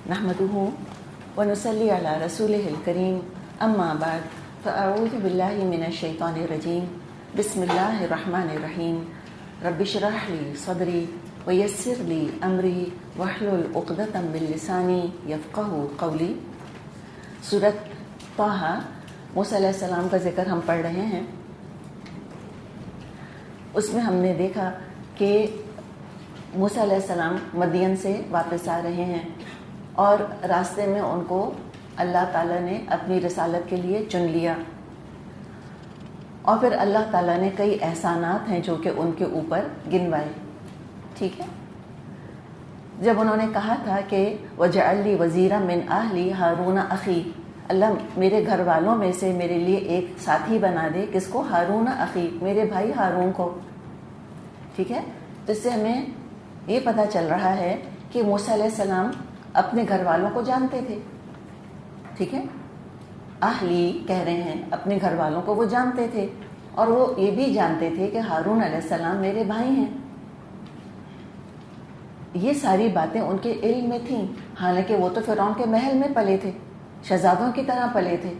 نحمده ونصلي على رسوله الكريم اما بعد فاعوذ بالله من الشيطان الرجيم بسم الله الرحمن الرحيم رب اشرح لي صدري ويسر لي امري واحلل عقدة من لساني يفقهوا قولي۔ سورۃ طٰہٰ موسیٰ علیہ السلام کا ذکر ہم پڑھ رہے ہیں۔ اس میں ہم نے دیکھا کہ موسیٰ علیہ السلام مدین سے واپس آ رہے ہیں اور راستے میں ان کو اللہ تعالیٰ نے اپنی رسالت کے لیے چن لیا، اور پھر اللہ تعالیٰ نے کئی احسانات ہیں جو کہ ان کے اوپر گنوائے۔ ٹھیک ہے، جب انہوں نے کہا تھا کہ وَجَعَلْ لِي وَزِيرًا مِّنْ أَهْلِي هَارُونَ أَخِي، اللہ میرے گھر والوں میں سے میرے لیے ایک ساتھی بنا دے، کس کو؟ ہارون اخی، میرے بھائی ہارون کو۔ ٹھیک ہے، تو اس سے ہمیں یہ پتہ چل رہا ہے کہ موسیٰ علیہ السلام اپنے گھر والوں کو جانتے تھے۔ ٹھیک ہے، اہلی کہہ رہے ہیں، اپنے گھر والوں کو وہ جانتے تھے، اور وہ یہ بھی جانتے تھے کہ ہارون علیہ السلام میرے بھائی ہیں۔ یہ ساری باتیں ان کے علم میں تھیں، حالانکہ وہ تو فرعون کے محل میں پلے تھے، شہزادوں کی طرح پلے تھے،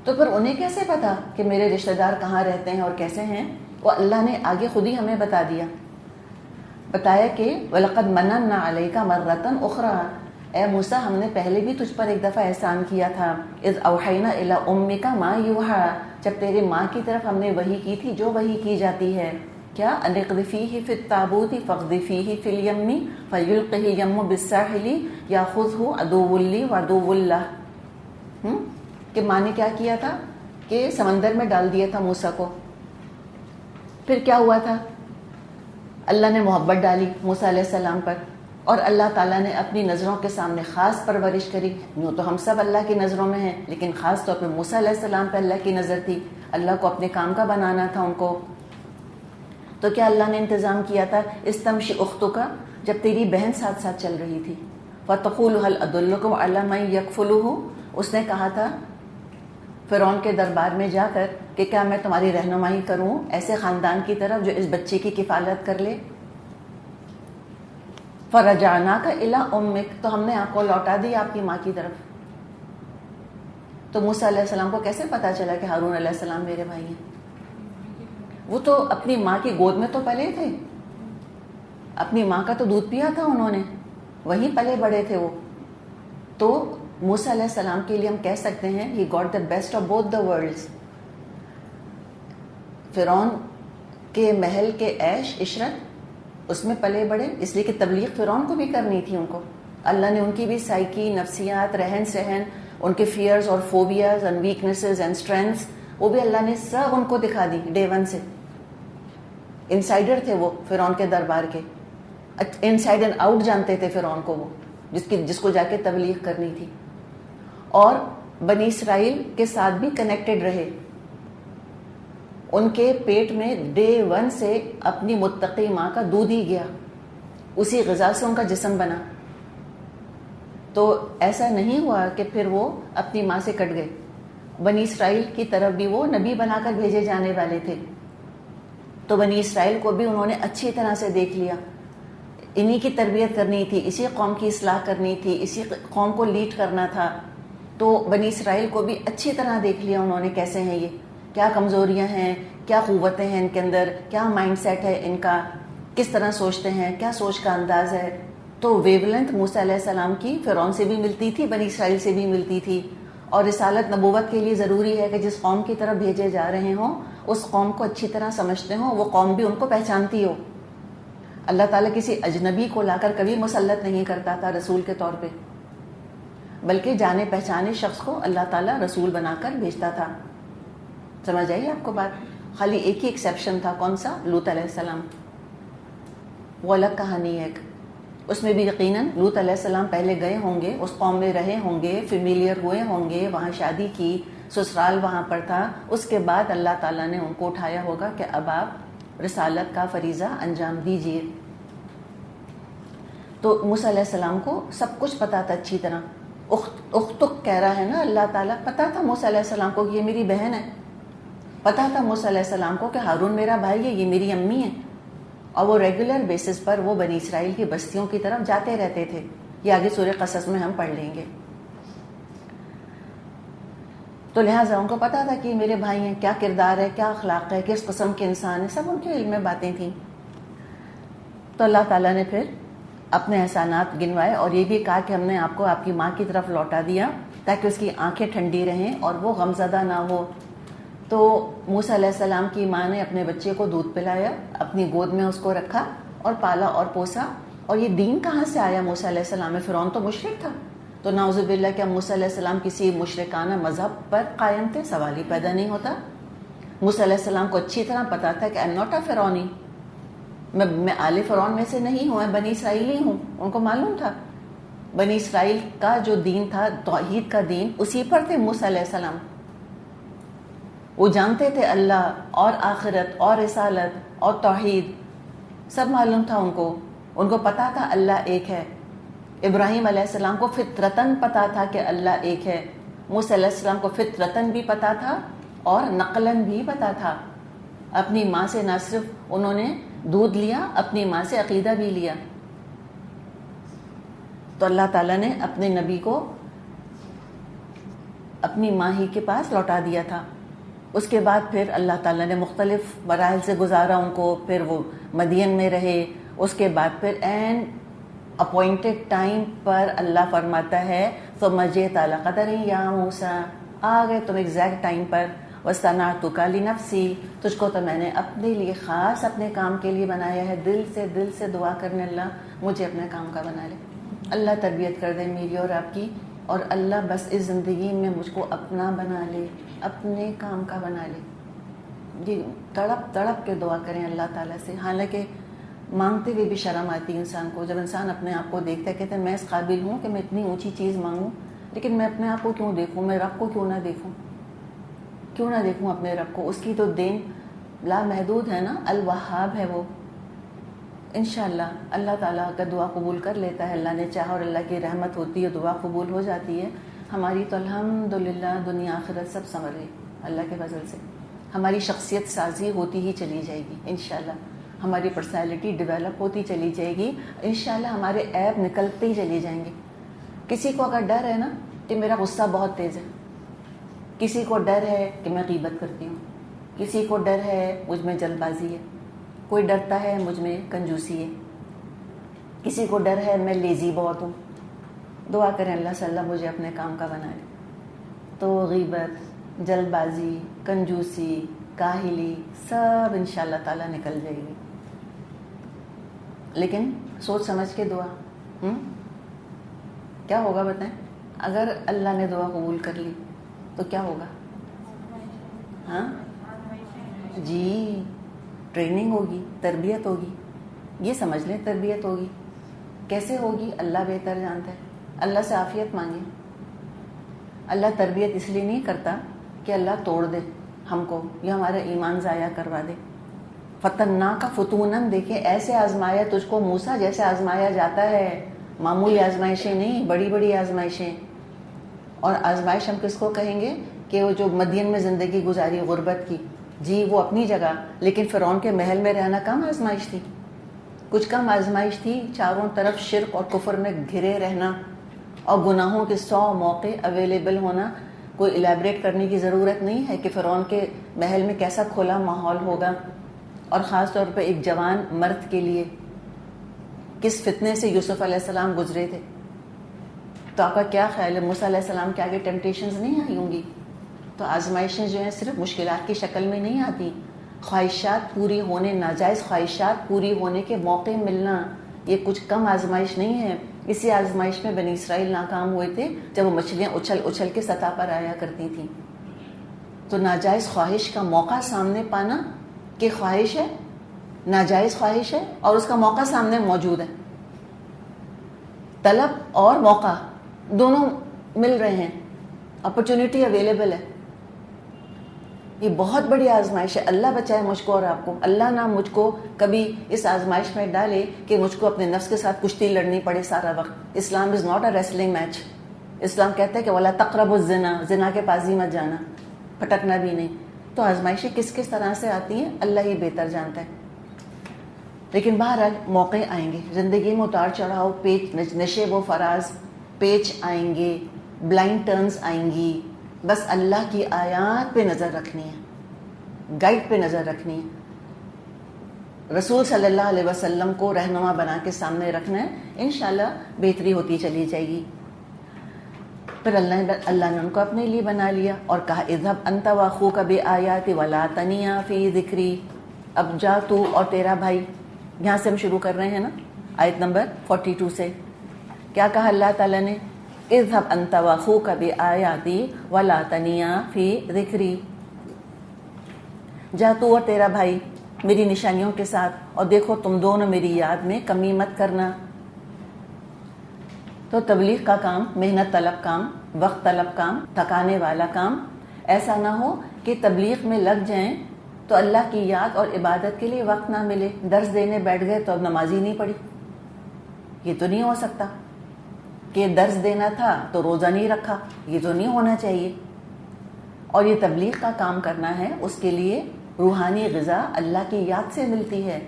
تو پھر انہیں کیسے پتا کہ میرے رشتہ دار کہاں رہتے ہیں اور کیسے ہیں؟ وہ اللہ نے آگے خود ہی ہمیں بتایا کہ وَلَقَدْ مَنَنَّا عَلَيْكَ مَرَّةً أُخْرَىٰ، اے موسیٰ ہم نے پہلے بھی تجھ پر ایک دفعہ احسان کیا تھا، اذ اوحینا الی امک ما یوحیٰ، جب تیرے ماں کی طرف ہم نے وحی کی تھی جو وحی کی جاتی ہے۔ کیا؟ ان اقذفیہ فی التابوت فاقذفیہ فی الیم فیلقہ الیم بالساحل یاخذہ عدو لی وعدو لہ، کہ ماں نے کیا کیا تھا کہ سمندر میں ڈال دیا تھا موسیٰ کو۔ پھر کیا ہوا تھا؟ اللہ نے محبت ڈالی موسیٰ علیہ السلام پر، اور اللہ تعالیٰ نے اپنی نظروں کے سامنے خاص پرورش کری۔ یوں تو ہم سب اللہ کی نظروں میں ہیں، لیکن خاص طور پہ موسیٰ علیہ السلام پہ اللہ کی نظر تھی، اللہ کو اپنے کام کا بنانا تھا ان کو۔ تو کیا اللہ نے انتظام کیا تھا؟ استمشی اختک، جب تیری بہن ساتھ ساتھ چل رہی تھی، فتقول هل ادلکم علی من یکفلہ، اس نے کہا تھا فرعون کے دربار میں جا کر کہ کیا میں تمہاری رہنمائی کروں ایسے خاندان کی طرف جو اس بچے کی کفالت کر لے؟ فرجعناک الی امک، تو ہم نے آپ کو لوٹا دی آپ کی ماں کی طرف۔ تو موسیٰ علیہ السلام کو کیسے پتا چلا کہ ہارون علیہ السلام میرے بھائی ہیں؟ وہ تو اپنی ماں کی گود میں تو پلے تھے، اپنی ماں کا تو دودھ پیا تھا انہوں نے، وہیں پلے بڑے تھے وہ۔ تو موسیٰ علیہ السلام کے لیے ہم کہہ سکتے ہیں he got the best of both the worlds۔ فرعون کے محل کے عیش عشرت اس میں پلے بڑے، اس لیے کہ تبلیغ فرعون کو بھی کرنی تھی ان کو۔ اللہ نے ان کی بھی سائیکی، نفسیات، رہن سہن، ان کے فیئرز اور phobias and weaknesses and strengths, وہ بھی اللہ نے سب ان کو دکھا دی ڈے ون سے۔ انسائڈر تھے وہ فرعون کے دربار کے، انسائڈ اینڈ آؤٹ جانتے تھے فرعون کو، وہ جس کو جا کے تبلیغ کرنی تھی، اور بنی اسرائیل کے ساتھ بھی کنیکٹڈ رہے۔ ان کے پیٹ میں ڈے ون سے اپنی متقی ماں کا دودھ ہی گیا، اسی غذا سے ان کا جسم بنا۔ تو ایسا نہیں ہوا کہ پھر وہ اپنی ماں سے کٹ گئے، بنی اسرائیل کی طرف بھی وہ نبی بنا کر بھیجے جانے والے تھے، تو بنی اسرائیل کو بھی انہوں نے اچھی طرح سے دیکھ لیا، انہی کی تربیت کرنی تھی، اسی قوم کی اصلاح کرنی تھی، اسی قوم کو لیڈ کرنا تھا۔ تو بنی اسرائیل کو بھی اچھی طرح دیکھ لیا انہوں نے، کیسے ہیں یہ، کیا کمزوریاں ہیں، کیا قوتیں ہیں ان کے اندر، کیا مائنڈ سیٹ ہے ان کا، کس طرح سوچتے ہیں، کیا سوچ کا انداز ہے۔ تو ویو لینتھ موسیٰ علیہ السلام کی فرعون سے بھی ملتی تھی، بنی اسرائیل سے بھی ملتی تھی، اور رسالت نبوت کے لیے ضروری ہے کہ جس قوم کی طرف بھیجے جا رہے ہوں اس قوم کو اچھی طرح سمجھتے ہوں، وہ قوم بھی ان کو پہچانتی ہو۔ اللہ تعالیٰ کسی اجنبی کو لا کر کبھی مسلط نہیں کرتا تھا رسول کے طور پہ، بلکہ جانے پہچانے شخص کو اللہ تعالیٰ رسول بنا کر بھیجتا تھا۔ سمجھ آئی آپ کو بات؟ خالی ایک ہی ایکسیپشن تھا، کون سا؟ لوط علیہ السلام، وہ الگ کہانی ہے ایک، اس میں بھی یقیناً لوط علیہ السلام پہلے گئے ہوں گے، اس قوم میں رہے ہوں گے، فیملیئر ہوئے ہوں گے، وہاں شادی کی، سسرال وہاں پر تھا، اس کے بعد اللہ تعالیٰ نے ان کو اٹھایا ہوگا کہ اب آپ رسالت کا فریضہ انجام دیجیے۔ تو موسیٰ علیہ السلام کو سب کچھ پتا تھا اچھی طرح، اختک کہہ رہا ہے نا اللہ تعالیٰ، پتا تھا موسیٰ علیہ السلام کو کہ یہ میری بہن ہے، پتا تھا موسیٰ علیہ السلام کو کہ ہارون میرا بھائی ہے، یہ میری امی ہے، اور وہ ریگولر بیسس پر وہ بنی اسرائیل کی بستیوں کی طرف جاتے رہتے تھے۔ یہ آگے سورہ قصص میں ہم پڑھ لیں گے. تو لہٰذا ان کو پتا تھا کہ میرے بھائی ہیں، کیا کردار ہے، کیا اخلاق ہے، کس قسم کے انسان ہیں، سب ان کے علم میں باتیں تھیں. تو اللہ تعالیٰ نے پھر اپنے احسانات گنوائے اور یہ بھی کہا کہ ہم نے آپ کو آپ کی ماں کی طرف لوٹا دیا تاکہ اس کی آنکھیں ٹھنڈی رہیں اور وہ غمزدہ نہ ہو. تو موسیٰ علیہ السلام کی ماں نے اپنے بچے کو دودھ پلایا، اپنی گود میں اس کو رکھا اور پالا اور پوسا. اور یہ دین کہاں سے آیا موسیٰ علیہ السلام میں؟ فرعون تو مشرک تھا. تو نعوذ باللہ کیا موسیٰ علیہ السلام کسی مشرکانہ مذہب پر قائم تھے؟ سوال ہی پیدا نہیں ہوتا. موسیٰ علیہ السلام کو اچھی طرح پتا تھا کہ آئی ایم ناٹ اے فرعونی، میں آل فرعون میں سے نہیں ہوں، میں بنی اسرائیلی ہوں. ان کو معلوم تھا بنی اسرائیل کا جو دین تھا، توحید کا دین، اسی پر تھے موسیٰ علیہ السلام. وہ جانتے تھے اللہ اور آخرت اور رسالت اور توحید، سب معلوم تھا ان کو. ان کو پتا تھا اللہ ایک ہے. ابراہیم علیہ السلام کو فطرتاً پتا تھا کہ اللہ ایک ہے. موسیٰ علیہ السلام کو فطرتاً بھی پتا تھا اور نقلاً بھی پتا تھا. اپنی ماں سے نہ صرف انہوں نے دودھ لیا، اپنی ماں سے عقیدہ بھی لیا. تو اللہ تعالیٰ نے اپنے نبی کو اپنی ماں ہی کے پاس لوٹا دیا تھا. اس کے بعد پھر اللہ تعالیٰ نے مختلف مراحل سے گزارا ان کو. پھر وہ مدین میں رہے. اس کے بعد پھر این اپوائنٹڈ ٹائم پر اللہ فرماتا ہے ثم جئت علی قدر یا موسیٰ، آ گئے تم ایگزیکٹ ٹائم پر. واصطنعتک لنفسی، تجھ کو تو میں نے اپنے لیے خاص اپنے کام کے لیے بنایا ہے. دل سے دعا کرنے اللہ مجھے اپنے کام کا بنا لے. اللہ تربیت کر دے میری اور آپ کی، اور اللہ بس اس زندگی میں مجھ کو اپنا بنا لے، اپنے کام کا بنا لے. یہ تڑپ تڑپ کے دعا کریں اللہ تعالیٰ سے. حالانکہ مانگتے ہوئے بھی شرم آتی ہے انسان کو. جب انسان اپنے آپ کو دیکھتا ہے، کہتے ہیں میں اس قابل ہوں کہ میں اتنی اونچی چیز مانگوں، لیکن میں اپنے آپ کو کیوں دیکھوں؟ میں رب کو کیوں نہ دیکھوں؟ کیوں نہ دیکھوں اپنے رب کو؟ اس کی تو دین لامحدود ہے نا، الوہاب ہے وہ. انشاءاللہ اللہ تعالیٰ کا دعا قبول کر لیتا ہے. اللہ نے چاہا اور اللہ کی رحمت ہوتی ہے، دعا قبول ہو جاتی ہے. ہماری تو الحمدللہ دنیا آخرت سب سنور گئی اللہ کے فضل سے. ہماری شخصیت سازی ہوتی ہی چلی جائے گی انشاءاللہ. ہماری پرسنالٹی ڈیولپ ہوتی چلی جائے گی انشاءاللہ. ہمارے عیب نکلتے ہی چلی جائیں گے. کسی کو اگر ڈر ہے نا کہ میرا غصہ بہت تیز ہے، کسی کو ڈر ہے کہ میں غیبت کرتی ہوں، کسی کو ڈر ہے مجھ میں جلد بازی ہے، کوئی ڈرتا ہے مجھ میں کنجوسی ہے، کسی کو ڈر ہے میں لیزی بہت ہوں. دعا کریں اللہ صلی اللہ مجھے اپنے کام کا بنا لے. تو غیبت، جلد بازی، کنجوسی، کاہلی سب انشاءاللہ تعالیٰ نکل جائے گی. لیکن سوچ سمجھ کے دعا. کیا ہوگا بتائیں؟ اگر اللہ نے دعا قبول کر لی تو کیا ہوگا؟ ہاں جی، ٹریننگ ہوگی، تربیت ہوگی. یہ سمجھ لیں تربیت ہوگی. کیسے ہوگی اللہ بہتر جانتا ہے. اللہ سے عافیت مانگیں. اللہ تربیت اس لیے نہیں کرتا کہ اللہ توڑ دے ہم کو یا ہمارا ایمان ضائع کروا دے. فتناک فتونن، دیکھیں ایسے آزمایا تجھ کو موسیٰ جیسے آزمایا جاتا ہے. معمولی آزمائشیں نہیں، بڑی بڑی آزمائشیں. اور آزمائش ہم کس کو کہیں گے؟ کہ وہ جو مدین میں زندگی گزاری غربت کی، جی وہ اپنی جگہ، لیکن فرعون کے محل میں رہنا کم آزمائش تھی؟ کچھ کم آزمائش تھی؟ چاروں طرف شرک اور کفر میں گھرے رہنا اور گناہوں کے 100 موقع اویلیبل ہونا. کوئی الیبریٹ کرنے کی ضرورت نہیں ہے کہ فرعون کے محل میں کیسا کھلا ماحول ہوگا، اور خاص طور پہ ایک جوان مرد کے لیے کس فتنے سے یوسف علیہ السلام گزرے تھے. تو آپ کا کیا خیال ہے موسیٰ علیہ السلام کے آگے ٹیمپٹیشنز نہیں آئی ہوں گی؟ تو آزمائشیں جو ہیں صرف مشکلات کی شکل میں نہیں آتی. خواہشات پوری ہونے، ناجائز خواہشات پوری ہونے کے موقع ملنا، یہ کچھ کم آزمائش نہیں ہے. اسی آزمائش میں بنی اسرائیل ناکام ہوئے تھے جب وہ مچھلیاں اچھل اچھل کے سطح پر آیا کرتی تھیں. تو ناجائز خواہش کا موقع سامنے پانا کہ خواہش ہے، ناجائز خواہش ہے اور اس کا موقع سامنے موجود ہے. طلب اور موقع دونوں مل رہے ہیں، اپرچونٹی اویلیبل ہے. یہ بہت بڑی آزمائش ہے. اللہ بچائے مجھ کو اور آپ کو. اللہ نہ مجھ کو کبھی اس آزمائش میں ڈالے کہ مجھ کو اپنے نفس کے ساتھ کشتی لڑنی پڑے سارا وقت. Islam is not a wrestling match. اسلام کہتا ہے کہ وَلَا تَقْرَبُوا الزِّنَا، زنا کے پاس ہی مت جانا، پھٹکنا بھی نہیں. تو آزمائشیں کس کس طرح سے آتی ہیں اللہ ہی بہتر جانتا ہے. لیکن بہرحال موقع آئیں گے زندگی میں، اتار چڑھاؤ، پیچ نشے و فراز، پیچ آئیں گے، بلائنڈ ٹرنز آئیں گی. بس اللہ کی آیات پہ نظر رکھنی ہے، گائیڈ پہ نظر رکھنی ہے، رسول صلی اللہ علیہ وسلم کو رہنما بنا کے سامنے رکھنا ہے. انشاءاللہ بہتری ہوتی چلی جائے گی. پھر اللہ نے ان کو اپنے لیے بنا لیا اور کہا اذهب انت واخوک بآیاتی ولا تنیا فی ذکری. اب جا تو اور تیرا بھائی. یہاں سے ہم شروع کر رہے ہیں نا، آیت نمبر 42 سے. کیا کہا اللہ تعالیٰ نے؟ اذهب انت واخوک بآیاتی ولا تنیا فی ذکری. جا تو اور تیرا بھائی میری نشانیوں کے ساتھ، اور دیکھو تم دونوں میری یاد میں کمی مت کرنا. تو تبلیغ کا کام محنت طلب کام، وقت طلب کام، تھکانے والا کام. ایسا نہ ہو کہ تبلیغ میں لگ جائیں تو اللہ کی یاد اور عبادت کے لیے وقت نہ ملے. درس دینے بیٹھ گئے تو اب نماز ہی نہیں پڑھی. یہ تو نہیں ہو سکتا. کہ درس دینا تھا تو روزہ نہیں رکھا، یہ تو نہیں ہونا چاہیے. اور یہ تبلیغ کا کام کرنا ہے، اس کے لیے روحانی غذا اللہ کی یاد سے ملتی ہے.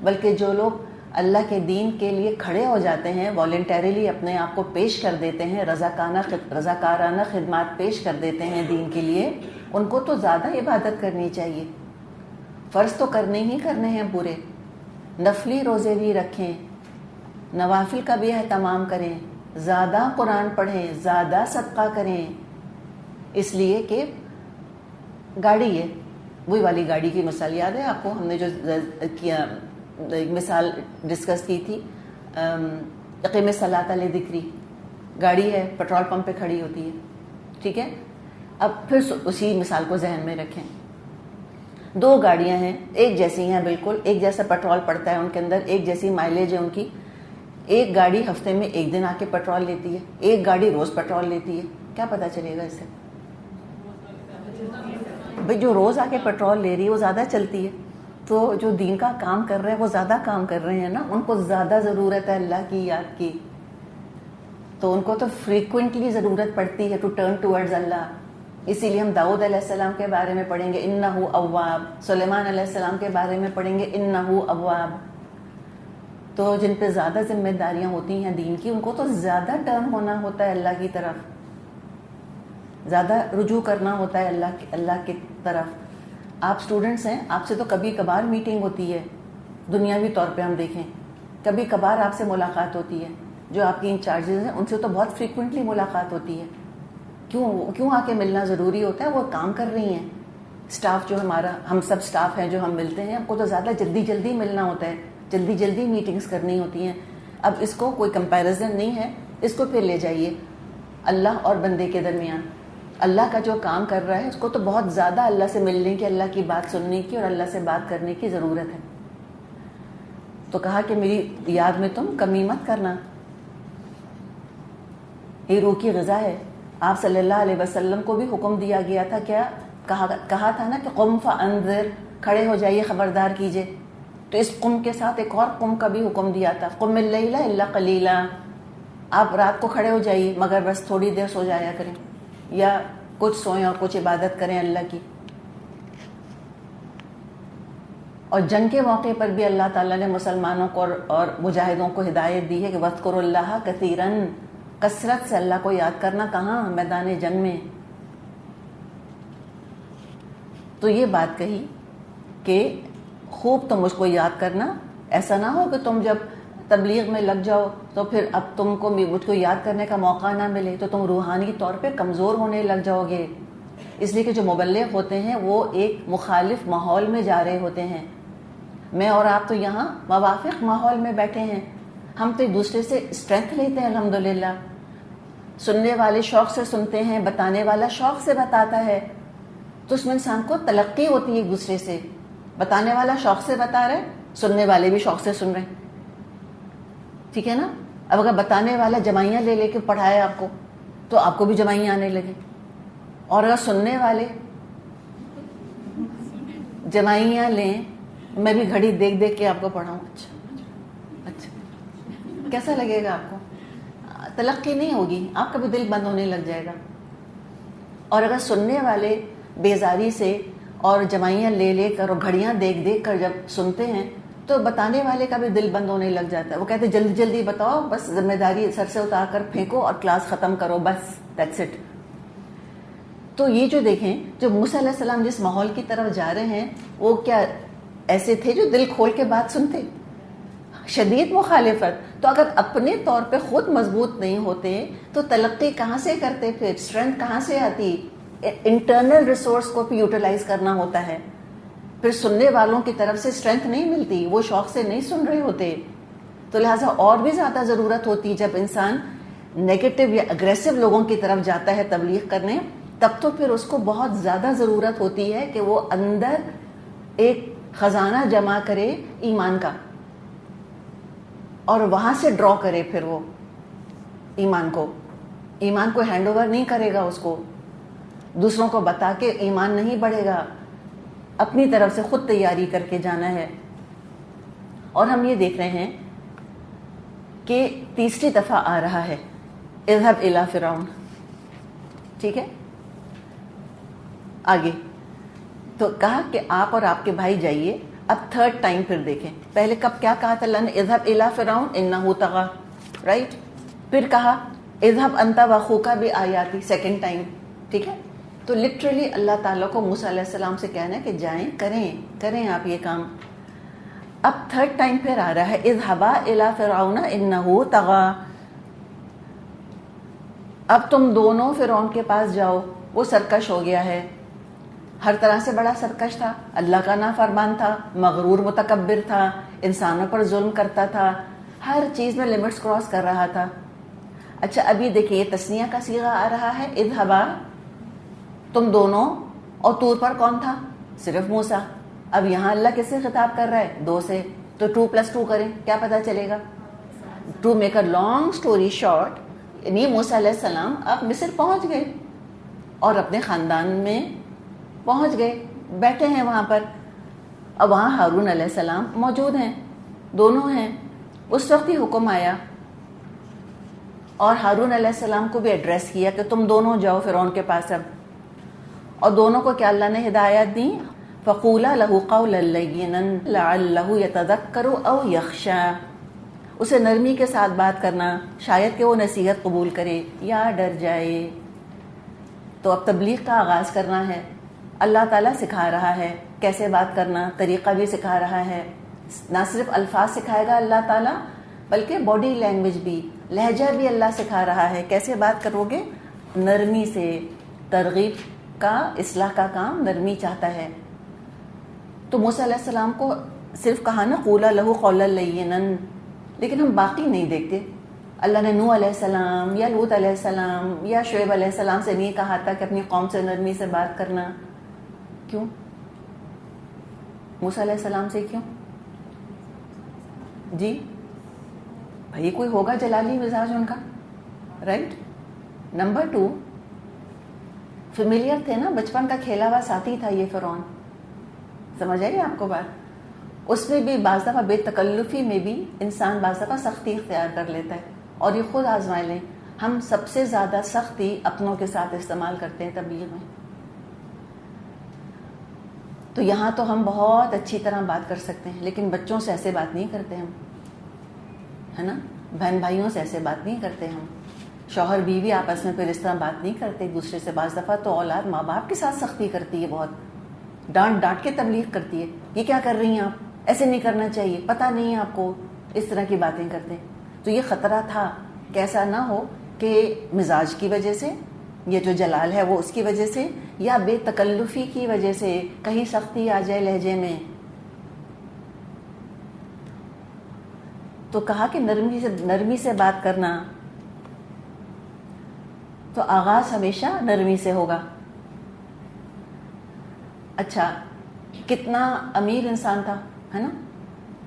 بلکہ جو لوگ اللہ کے دین کے لیے کھڑے ہو جاتے ہیں، والنٹریلی اپنے آپ کو پیش کر دیتے ہیں، رضاکارانہ خدمات پیش کر دیتے ہیں دین کے لیے، ان کو تو زیادہ عبادت کرنی چاہیے. فرض تو کرنے ہی کرنے ہیں پورے. نفلی روزے بھی رکھیں، نوافل کا بھی اہتمام کریں، زیادہ قرآن پڑھیں، زیادہ صدقہ کریں. اس لیے کہ گاڑی ہے، وہی والی گاڑی کی مثال یاد ہے آپ کو؟ ہم نے جو کیا ایک مثال ڈسکس کی تھی، اقیم الصلاۃ لذکری. گاڑی ہے، پیٹرول پمپ پہ کھڑی ہوتی ہے، ٹھیک ہے. اب پھر اسی مثال کو ذہن میں رکھیں. دو گاڑیاں ہیں، ایک جیسی ہیں بالکل، ایک جیسا پیٹرول پڑتا ہے ان کے اندر، ایک جیسی مائلیج ہے ان کی. ایک گاڑی ہفتے میں ایک دن آ کے پیٹرول لیتی ہے، ایک گاڑی روز پیٹرول لیتی ہے. کیا پتہ چلے گا اس سے؟ بھئی جو روز آ کے پیٹرول لے رہی ہے وہ زیادہ چلتی ہے، تو جو دین کا کام کر رہے ہیں وہ زیادہ کام کر رہے ہیں نا، ان کو زیادہ ضرورت ہے اللہ کی یاد کی. تو ان کو تو فریکوینٹلی ضرورت پڑتی ہے ٹو ٹرن ٹورڈز اللہ. اسی لیے ہم داؤد علیہ السلام کے بارے میں پڑھیں گے انہ اواب، سلیمان علیہ السلام کے بارے میں پڑھیں گے انہ اواب. تو جن پہ زیادہ ذمہ داریاں ہوتی ہیں دین کی، ان کو تو زیادہ ٹرن ہونا ہوتا ہے اللہ کی طرف، زیادہ رجوع کرنا ہوتا ہے اللہ کی طرف. آپ اسٹوڈنٹس ہیں، آپ سے تو کبھی کبھار میٹنگ ہوتی ہے، دنیاوی طور پہ ہم دیکھیں کبھی کبھار آپ سے ملاقات ہوتی ہے. جو آپ کی انچارجز ہیں ان سے تو بہت فریکوینٹلی ملاقات ہوتی ہے. کیوں آ کے ملنا ضروری ہوتا ہے؟ وہ کام کر رہی ہیں. اسٹاف جو ہمارا، ہم سب اسٹاف ہیں جو ہم ملتے ہیں، ہم کو تو زیادہ جلدی ملنا ہوتا ہے، جلدی میٹنگز کرنی ہوتی ہیں. اب اس کو کوئی کمپیریزن نہیں ہے، اس کو پھر لے جائیے اللہ اور بندے کے درمیان. اللہ کا جو کام کر رہا ہے اس کو تو بہت زیادہ اللہ سے ملنے کی، اللہ کی بات سننے کی اور اللہ سے بات کرنے کی ضرورت ہے. تو کہا کہ میری یاد میں تم کمی مت کرنا. یہ روح کی غذا ہے. آپ صلی اللہ علیہ وسلم کو بھی حکم دیا گیا تھا، کیا کہا تھا نا کہ قم فانذر، کھڑے ہو جائیے، خبردار کیجئے. تو اس قم کے ساتھ ایک اور قم کا بھی حکم دیا تھا، قم اللیل الا قلیلا. آپ رات کو کھڑے ہو جائیے مگر بس تھوڑی دیر سو جایا کریں، یا کچھ سوئیں اور کچھ عبادت کریں اللہ کی. اور جنگ کے موقع پر بھی اللہ تعالیٰ نے مسلمانوں کو اور مجاہدوں کو ہدایت دی ہے کہ وَاذْكُرُوا اللَّهَ كَثِيرًا، کثرت سے اللہ کو یاد کرنا. کہاں؟ میدان جنگ میں. تو یہ بات کہی کہ خوب تم مجھ کو یاد کرنا. ایسا نہ ہو کہ تم جب تبلیغ میں لگ جاؤ تو پھر اب تم کو مجھ کو یاد کرنے کا موقع نہ ملے تو تم روحانی طور پہ کمزور ہونے لگ جاؤ گے. اس لیے کہ جو مبلغ ہوتے ہیں وہ ایک مخالف ماحول میں جا رہے ہوتے ہیں. میں اور آپ تو یہاں موافق ماحول میں بیٹھے ہیں. ہم تو ایک دوسرے سے اسٹرینتھ لیتے ہیں الحمدللہ. سننے والے شوق سے سنتے ہیں، بتانے والا شوق سے بتاتا ہے. تو اس میں انسان کو تلقی ہوتی ہے ایک دوسرے سے. بتانے والا شوق سے بتا رہے، سننے والے بھی شوق سے سن رہے ہیں، ٹھیک ہے نا. اب اگر بتانے والا جمائیاں لے لے کے پڑھائے آپ کو تو آپ کو بھی جمائیاں آنے لگے. اور اگر سننے والے جمائیاں لیں، میں بھی گھڑی دیکھ دیکھ کے آپ کو پڑھاؤں، اچھا کیسا لگے گا آپ کو؟ تلقی نہیں ہوگی، آپ کا بھی دل بند ہونے لگ جائے گا. اور اگر سننے والے بیزاری سے اور جمائیاں لے لے کر اور گھڑیاں دیکھ دیکھ کر جب سنتے ہیں تو بتانے والے کا بھی دل بند ہونے لگ جاتا ہے. وہ کہتے جلدی جلدی بتاؤ, بس ذمہ داری سر سے اتار کر پھینکو اور کلاس ختم کرو, بس دیٹس اٹ. تو یہ جو دیکھیں, جو موسیٰ علیہ السلام جس ماحول کی طرف جا رہے ہیں, وہ کیا ایسے تھے جو دل کھول کے بات سنتے؟ شدید مخالفت. تو اگر اپنے طور پہ خود مضبوط نہیں ہوتے تو تلقی کہاں سے کرتے؟ پھر اسٹرینتھ کہاں سے آتی؟ انٹرنل ریسورس کو بھی یوٹیلائز کرنا ہوتا ہے. پھر سننے والوں کی طرف سے اسٹرینتھ نہیں ملتی, وہ شوق سے نہیں سن رہے ہوتے. تو لہٰذا اور بھی زیادہ ضرورت ہوتی جب انسان نیگیٹو یا اگریسو لوگوں کی طرف جاتا ہے تبلیغ کرنے, تب تو پھر اس کو بہت زیادہ ضرورت ہوتی ہے کہ وہ اندر ایک خزانہ جمع کرے ایمان کا, اور وہاں سے ڈرا کرے پھر وہ ایمان کو ہینڈ اوور نہیں کرے گا, اس کو دوسروں کو بتا کے ایمان نہیں بڑھے گا, اپنی طرف سے خود تیاری کر کے جانا ہے. اور ہم یہ دیکھ رہے ہیں کہ تیسری دفعہ آ رہا ہے اذهب الی فرعون. ٹھیک ہے, آگے تو کہا کہ آپ اور آپ کے بھائی جائیے. اب تھرڈ ٹائم پھر دیکھیں, پہلے کب کیا کہا تھا اللہ نے؟ اذهب الی فرعون انه طغى, رائٹ. پھر کہا اذهب انت واخوک بآیاتی, سیکنڈ ٹائم. ٹھیک ہے, تو لٹرلی اللہ تعالیٰ کو موسیٰ علیہ السلام سے کہنا ہے کہ جائیں, کریں آپ یہ کام. اب تھرڈ ٹائم پھر آ رہا ہے اذهبا الی فرعون انه طغى. اب تم دونوں فرعون کے پاس جاؤ, وہ سرکش ہو گیا ہے, ہر طرح سے بڑا سرکش تھا, اللہ کا نافرمان تھا, مغرور متکبر تھا, انسانوں پر ظلم کرتا تھا, ہر چیز میں لمٹس کراس کر رہا تھا. اچھا ابھی دیکھیے تثنیہ کا صیغہ آ رہا ہے اذهبا, تم دونوں, اور طور پر کون تھا؟ صرف موسیٰ. اب یہاں اللہ کس سے خطاب کر رہا ہے؟ 2 سے. تو 2+2 کریں, کیا پتہ چلے گا؟ To make a long story short, یعنی موسیٰ علیہ السلام اب مصر پہنچ گئے اور اپنے خاندان میں پہنچ گئے, بیٹھے ہیں وہاں پر. اب وہاں ہارون علیہ السلام موجود ہیں, دونوں ہیں. اس وقت ہی حکم آیا اور ہارون علیہ السلام کو بھی ایڈریس کیا کہ تم دونوں جاؤ فرعون کے پاس. اب اور دونوں کو کیا اللہ نے ہدایت دی؟ فَقُولَا لَهُ قَوْلًا لَيِّنًا لَعَلَّهُ يَتَذَكَّرُ أَوْ يَخْشَىٰ. اسے نرمی کے ساتھ بات کرنا, شاید کہ وہ نصیحت قبول کرے یا ڈر جائے. تو اب تبلیغ کا آغاز کرنا ہے. اللہ تعالیٰ سکھا رہا ہے کیسے بات کرنا, طریقہ بھی سکھا رہا ہے. نہ صرف الفاظ سکھائے گا اللہ تعالیٰ, بلکہ باڈی لینگویج بھی, لہجہ بھی اللہ سکھا رہا ہے. کیسے بات کرو گے؟ نرمی سے. ترغیب کا, اصلاح کا کام نرمی چاہتا ہے. تو موسیٰ علیہ السلام کو صرف کہا نا قولا لہو قولا لینا, لیکن ہم باقی نہیں دیکھتے. اللہ نے نوح علیہ السلام یا لوط علیہ السلام یا شعیب علیہ السلام سے نہیں کہا تھا کہ اپنی قوم سے نرمی سے بات کرنا. کیوں؟ موسیٰ علیہ السلام سے کیوں؟ جی بھائی کوئی ہوگا جلالی مزاج ان کا, رائٹ. نمبر 2, فیملیئر تھے نا, بچپن کا کھیلا ہوا ساتھی تھا یہ فرعون. سمجھ آئی آپ کو بات؟ اس میں بھی بعض دفعہ بے تکلفی میں بھی انسان بعض دفعہ سختی اختیار کر لیتا ہے. اور یہ خود آزمائے لیں, ہم سب سے زیادہ سختی اپنوں کے ساتھ استعمال کرتے ہیں تبلیغ میں. تو یہاں تو ہم بہت اچھی طرح بات کر سکتے ہیں, لیکن بچوں سے ایسے بات نہیں کرتے ہم, ہے نا. بہن بھائیوں سے ایسے بات نہیں کرتے ہم. شوہر بیوی آپس میں پھر اس طرح بات نہیں کرتے ایک دوسرے سے. بعض دفعہ تو اولاد ماں باپ کے ساتھ سختی کرتی ہے, بہت ڈانٹ ڈانٹ کے تبلیغ کرتی ہے. یہ کیا کر رہی ہیں آپ, ایسے نہیں کرنا چاہیے, پتہ نہیں ہے آپ کو, اس طرح کی باتیں کرتے ہیں. تو یہ خطرہ تھا کہ ایسا نہ ہو کہ مزاج کی وجہ سے, یہ جو جلال ہے وہ اس کی وجہ سے, یا بے تکلفی کی وجہ سے کہیں سختی آ جائے لہجے میں. تو کہا کہ نرمی سے بات کرنا. تو آغاز ہمیشہ نرمی سے ہوگا. اچھا کتنا امیر انسان تھا, ہے نا.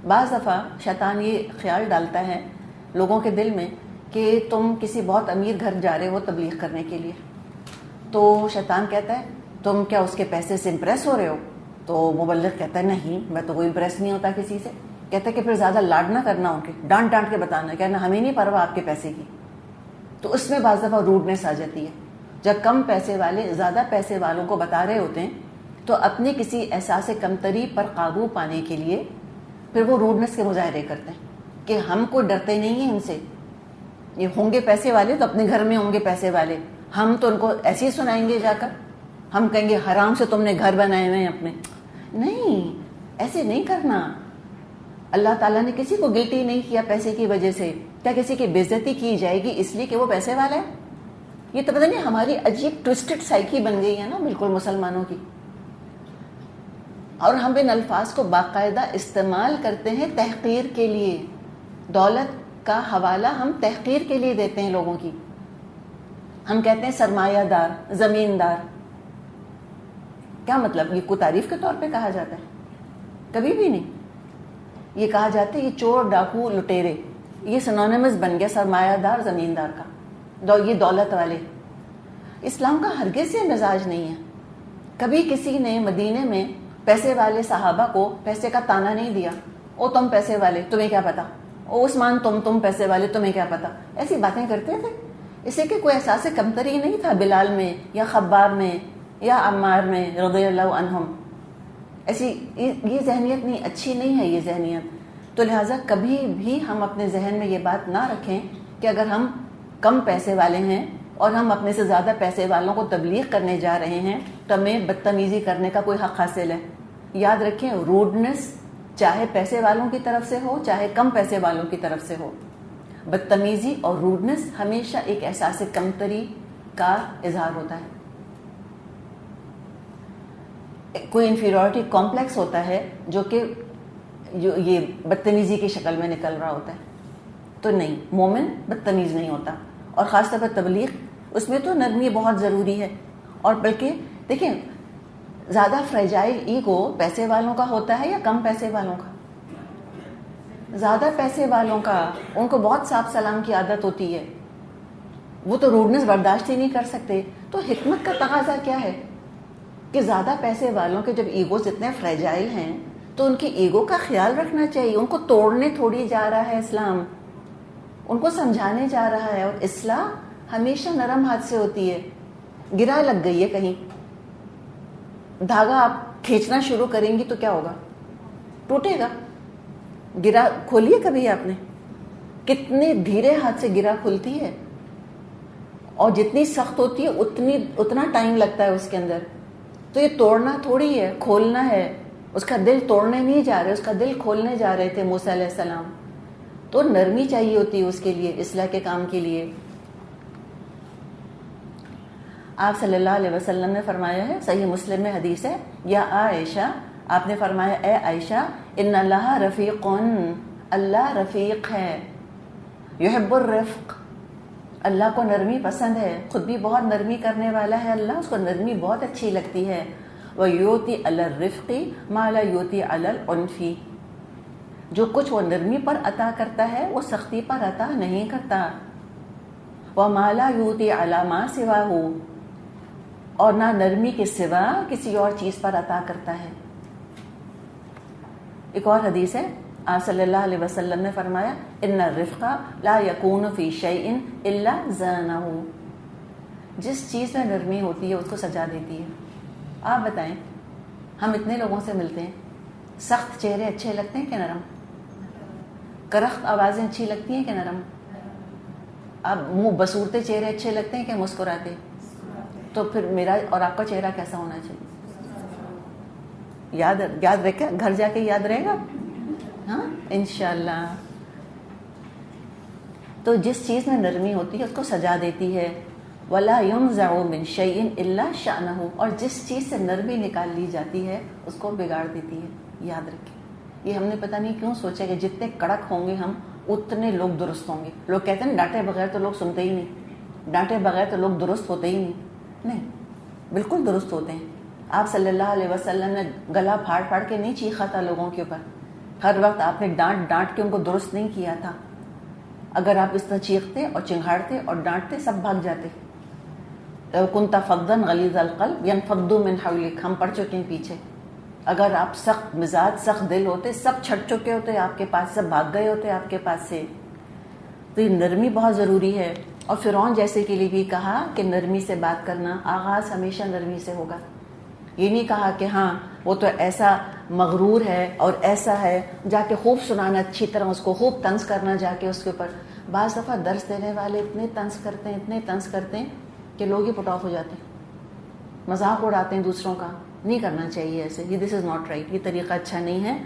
بعض دفعہ شیطان یہ خیال ڈالتا ہے لوگوں کے دل میں کہ تم کسی بہت امیر گھر جا رہے ہو تبلیغ کرنے کے لیے. تو شیطان کہتا ہے تم کیا اس کے پیسے سے امپریس ہو رہے ہو؟ تو مبلغ کہتا ہے نہیں, میں تو کوئی امپریس نہیں ہوتا کسی سے. کہتا ہے کہ پھر زیادہ لاڈ نہ کرنا ان کے, ڈانٹ ڈانٹ کے بتانا, کہنا ہمیں نہیں پرواہ آپ کے پیسے کی. تو اس میں بعض دفعہ روڈنیس آ جاتی ہے. جب کم پیسے والے زیادہ پیسے والوں کو بتا رہے ہوتے ہیں تو اپنے کسی احساس کمتری پر قابو پانے کے لیے پھر وہ روڈنس کے مظاہرے کرتے ہیں کہ ہم کو ڈرتے نہیں ہیں ان سے، یہ ہوں گے پیسے والے تو اپنے گھر میں ہوں گے پیسے والے، ہم تو ان کو ایسے ہی سنائیں گے جا کر، ہم کہیں گے حرام سے تم نے گھر بنائے ہوئے ہیں اپنے. نہیں، ایسے نہیں کرنا. اللہ تعالیٰ نے کسی کو گلٹی نہیں کیا پیسے کی وجہ سے. کیا کسی کی بے عزتی کی جائے گی اس لیے کہ وہ پیسے والا ہے؟ یہ تو پتہ نہیں ہماری عجیب ٹوسٹڈ سائیکی بن گئی ہے نا بالکل مسلمانوں کی. اور ہم ان الفاظ کو باقاعدہ استعمال کرتے ہیں تحقیر کے لیے. دولت کا حوالہ ہم تحقیر کے لیے دیتے ہیں لوگوں کی. ہم کہتے ہیں سرمایہ دار، زمیندار. کیا مطلب؟ یہ کو تعریف کے طور پہ کہا جاتا ہے؟ کبھی بھی نہیں. یہ کہا جاتا ہے یہ چور، ڈاکو، لٹیرے. یہ سنونیمس بن گیا سرمایہ دار، زمیندار کا. یہ دولت والے. اسلام کا ہرگز سے مزاج نہیں ہے. کبھی کسی نے مدینے میں پیسے والے صحابہ کو پیسے کا تانا نہیں دیا. او تم پیسے والے، تمہیں کیا پتا. او عثمان تم پیسے والے، تمہیں کیا پتا. ایسی باتیں کرتے تھے. اسے کہ کوئی احساس کمتری نہیں تھا بلال میں یا خباب میں یا عمار میں رضی اللہ عنہم. ایسی یہ ذہنیت نہیں، اچھی نہیں ہے یہ ذہنیت. تو لہٰذا کبھی بھی ہم اپنے ذہن میں یہ بات نہ رکھیں کہ اگر ہم کم پیسے والے ہیں اور ہم اپنے سے زیادہ پیسے والوں کو تبلیغ کرنے جا رہے ہیں تو ہمیں بدتمیزی کرنے کا کوئی حق حاصل ہے. یاد رکھیں، روڈنس چاہے پیسے والوں کی طرف سے ہو چاہے کم پیسے والوں کی طرف سے ہو، بدتمیزی اور روڈنس ہمیشہ ایک احساس کمتری کا اظہار ہوتا ہے. کوئی انفیریورٹی کمپلیکس ہوتا ہے جو کہ یہ بدتمیزی کی شکل میں نکل رہا ہوتا ہے. تو نہیں، مومن بدتمیز نہیں ہوتا. اور خاص طور پر تبلیغ، اس میں تو نرمی بہت ضروری ہے. اور بلکہ دیکھیں، زیادہ فریجائل ایگو پیسے والوں کا ہوتا ہے یا کم پیسے والوں کا؟ زیادہ پیسے والوں کا. ان کو بہت صاف سلام کی عادت ہوتی ہے، وہ تو روڈنس برداشت ہی نہیں کر سکتے. تو حکمت کا تقاضا کیا ہے کہ زیادہ پیسے والوں کے جب ایگوز اتنے فریجائل ہیں تو ان کی ایگو کا خیال رکھنا چاہیے. ان کو توڑنے تھوڑی جا رہا ہے اسلام، ان کو سمجھانے جا رہا ہے. اور اصلاح ہمیشہ نرم ہاتھ سے ہوتی ہے. گرا لگ گئی ہے کہیں، دھاگا آپ کھینچنا شروع کریں گی تو کیا ہوگا؟ ٹوٹے گا. گرا کھولیے کبھی آپ نے؟ کتنے دھیرے ہاتھ سے گرا کھلتی ہے، اور جتنی سخت ہوتی ہے اتنا ٹائم لگتا ہے اس کے اندر. تو یہ توڑنا تھوڑی ہے، کھولنا ہے. اس کا دل توڑنے نہیں جا رہے، اس کا دل کھولنے جا رہے تھے موسیٰ علیہ السلام. تو نرمی چاہیے ہوتی ہے اس کے لیے، اصلاح کے کام کے لیے. آپ صلی اللہ علیہ وسلم نے فرمایا ہے، صحیح مسلم میں حدیث ہے، یا عائشہ، آپ نے فرمایا اے عائشہ، ان اللہ رفیق، اللہ رفیق ہے، یحب الرفق، اللہ کو نرمی پسند ہے. خود بھی بہت نرمی کرنے والا ہے اللہ، اس کو نرمی بہت اچھی لگتی ہے. وَيُؤْتِي عَلَى الرِّفْقِ مَا لَا يُؤْتِي عَلَى الْعُنْفِ، جو کچھ وہ نرمی پر عطا کرتا ہے وہ سختی پر عطا نہیں کرتا. وَمَا لَا يُؤْتِي عَلَى مَا سِوَاهُ، اور نہ نرمی کے سوا کسی اور چیز پر عطا کرتا ہے. ایک اور حدیث ہے، آپ صلی اللہ علیہ وسلم نے فرمایا، ان الرفق لا یکون فی شیء الا زانہ، جس چیز میں نرمی ہوتی ہے اس کو سجا دیتی ہے. آپ بتائیں، ہم اتنے لوگوں سے ملتے ہیں، سخت چہرے اچھے لگتے ہیں کہ نرم؟ کرخت آوازیں اچھی لگتی ہیں کہ نرم؟ اب منہ بسورتے چہرے اچھے لگتے ہیں کہ مسکراتے؟ تو پھر میرا اور آپ کا چہرہ کیسا ہونا چاہیے؟ یاد رکھے، گھر جا کے یاد رہے گا. ہاں انشاءاللہ. تو جس چیز میں نرمی ہوتی ہے اس کو سجا دیتی ہے. وَلَا يُنْزَعُ مِنْ شَيْءٍ إِلَّا شَأْنَهُ، اور جس چیز سے نرمی نکال لی جاتی ہے اس کو بگاڑ دیتی ہے. یاد رکھیں، یہ ہم نے پتہ نہیں کیوں سوچا کہ جتنے کڑک ہوں گے ہم اتنے لوگ درست ہوں گے. لوگ کہتے ہیں ڈانٹے بغیر تو لوگ سنتے ہی نہیں، ڈانٹے بغیر تو لوگ درست ہوتے ہی نہیں. نہیں، بالکل درست ہوتے ہیں. آپ صلی اللہ علیہ وسلم نے گلا پھاڑ پھاڑ کے نہیں چیخا تھا لوگوں کے اوپر. ہر وقت آپ نے ڈانٹ کے ان کو درست نہیں کیا تھا. اگر آپ اس طرح چیختے اور چنگھاڑتے اور ڈانٹتے سب بھاگ جاتے. لو كنت فظا غلیظ القلب ينفضوا من حولك، ہم پڑھ چکے ہیں پیچھے. اگر آپ سخت مزاج سخت دل ہوتے سب چھٹ چکے ہوتے آپ کے پاس، سب بھاگ گئے ہوتے آپ کے پاس سے. تو یہ نرمی بہت ضروری ہے. اور فرعون جیسے کے لیے بھی کہا کہ نرمی سے بات کرنا، آغاز ہمیشہ نرمی سے ہوگا. یہ نہیں کہا کہ ہاں وہ تو ایسا مغرور ہے اور ایسا ہے، جا کے خوب سنانا، اچھی طرح اس کو خوب طنز کرنا جا کے اس کے اوپر. بعض دفعہ درس دینے والے اتنے طنز کرتے ہیں کہ لوگ ہی پٹ آف ہو جاتے ہیں، مذاق اڑاتے ہیں دوسروں کا. نہیں کرنا چاہیے ایسے، یہ دس از ناٹ رائٹ، یہ طریقہ اچھا نہیں ہے.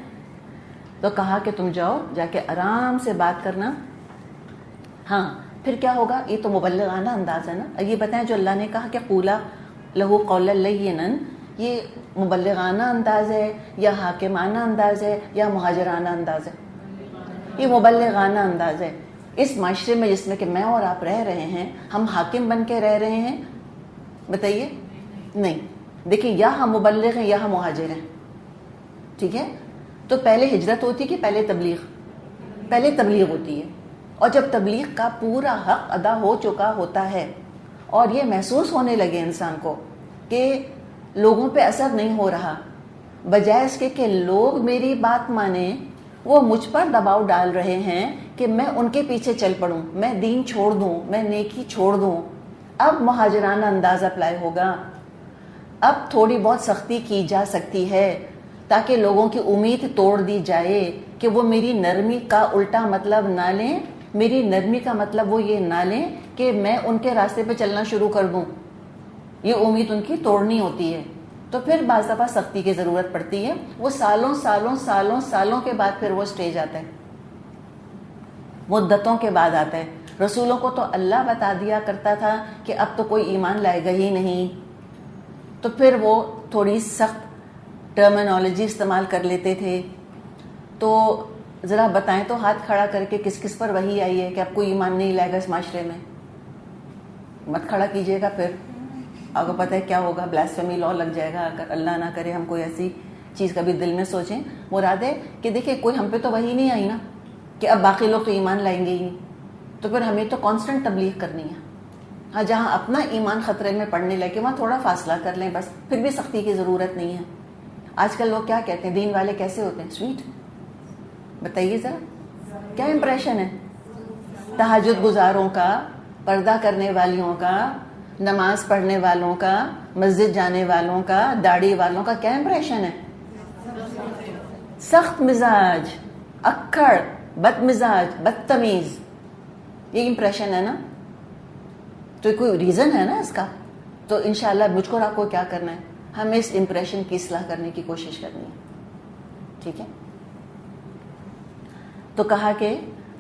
تو کہا کہ تم جاؤ جا کے آرام سے بات کرنا. ہاں پھر کیا ہوگا، یہ تو مبلغانہ انداز ہے نا. یہ بتائیں جو اللہ نے کہا کہ قولا لہو قولا لینا، یہ مبلغانہ انداز ہے یا حاکمانہ انداز ہے یا مہاجرانہ انداز ہے؟ یہ مبلغانہ انداز ہے. اس معاشرے میں جس میں کہ میں اور آپ رہ رہے ہیں، ہم حاکم بن کے رہ رہے ہیں؟ بتائیے. نہیں. دیکھیں یا ہم مبلغ ہیں یا ہم مہاجر ہیں. ٹھیک ہے، تو پہلے ہجرت ہوتی کہ پہلے تبلیغ؟ پہلے تبلیغ ہوتی ہے. اور جب تبلیغ کا پورا حق ادا ہو چکا ہوتا ہے اور یہ محسوس ہونے لگے انسان کو کہ لوگوں پہ اثر نہیں ہو رہا، بجائے اس کے کہ لوگ میری بات مانیں، وہ مجھ پر دباؤ ڈال رہے ہیں کہ میں ان کے پیچھے چل پڑوں، میں دین چھوڑ دوں، میں نیکی چھوڑ دوں. اب مہاجرانہ انداز اپلائی ہوگا. اب تھوڑی بہت سختی کی جا سکتی ہے تاکہ لوگوں کی امید توڑ دی جائے کہ وہ میری نرمی کا الٹا مطلب نہ لیں. میری نرمی کا مطلب وہ یہ نہ لیں کہ میں ان کے راستے پہ چلنا شروع کر دوں. یہ امید ان کی توڑنی ہوتی ہے. تو پھر بعض دفعہ سختی کی ضرورت پڑتی ہے. وہ سالوں کے بعد پھر وہ سٹیج آتا ہے، مدتوں کے بعد آتا ہے. رسولوں کو تو اللہ بتا دیا کرتا تھا کہ اب تو کوئی ایمان لائے گا ہی نہیں، تو پھر وہ تھوڑی سخت ٹرمینالوجی استعمال کر لیتے تھے. تو ذرا بتائیں تو ہاتھ کھڑا کر کے کس کس پر وحی آئی ہے کہ اب کوئی ایمان نہیں لائے گا اس معاشرے میں؟ مت کھڑا کیجیے گا. پھر آپ کو پتہ ہے کیا ہوگا، بلاسفیمی لا لگ جائے گا. اگر اللہ نہ کرے ہم کوئی ایسی چیز کبھی دل میں سوچیں. مراد ہے کہ دیکھیں کوئی ہم پہ تو وحی نہیں آئی نا کہ اب باقی لوگ تو ایمان لائیں گے ہی نہیں. تو پھر ہمیں تو کانسٹنٹ تبلیغ کرنی ہے. ہاں جہاں اپنا ایمان خطرے میں پڑنے لگے وہاں تھوڑا فاصلہ کر لیں بس، پھر بھی سختی کی ضرورت نہیں ہے. آج کل لوگ کیا کہتے ہیں، دین والے کیسے ہوتے ہیں؟ سویٹ. بتائیے ذرا کیا امپریشن ہے تہجد گزاروں کا، پردہ کرنے والیوں کا، نماز پڑھنے والوں کا، مسجد جانے والوں کا، داڑھی والوں کا؟ کیا امپریشن ہے؟ سخت مزاج، اکڑ، بد مزاج، بدتمیز. یہ امپریشن ہے نا. تو کوئی ریزن ہے نا اس کا. تو انشاءاللہ مجھ کو اور آپ کو کیا کرنا ہے، ہمیں اس امپریشن کی اصلاح کرنے کی کوشش کرنی ہے. ٹھیک ہے. تو کہا کہ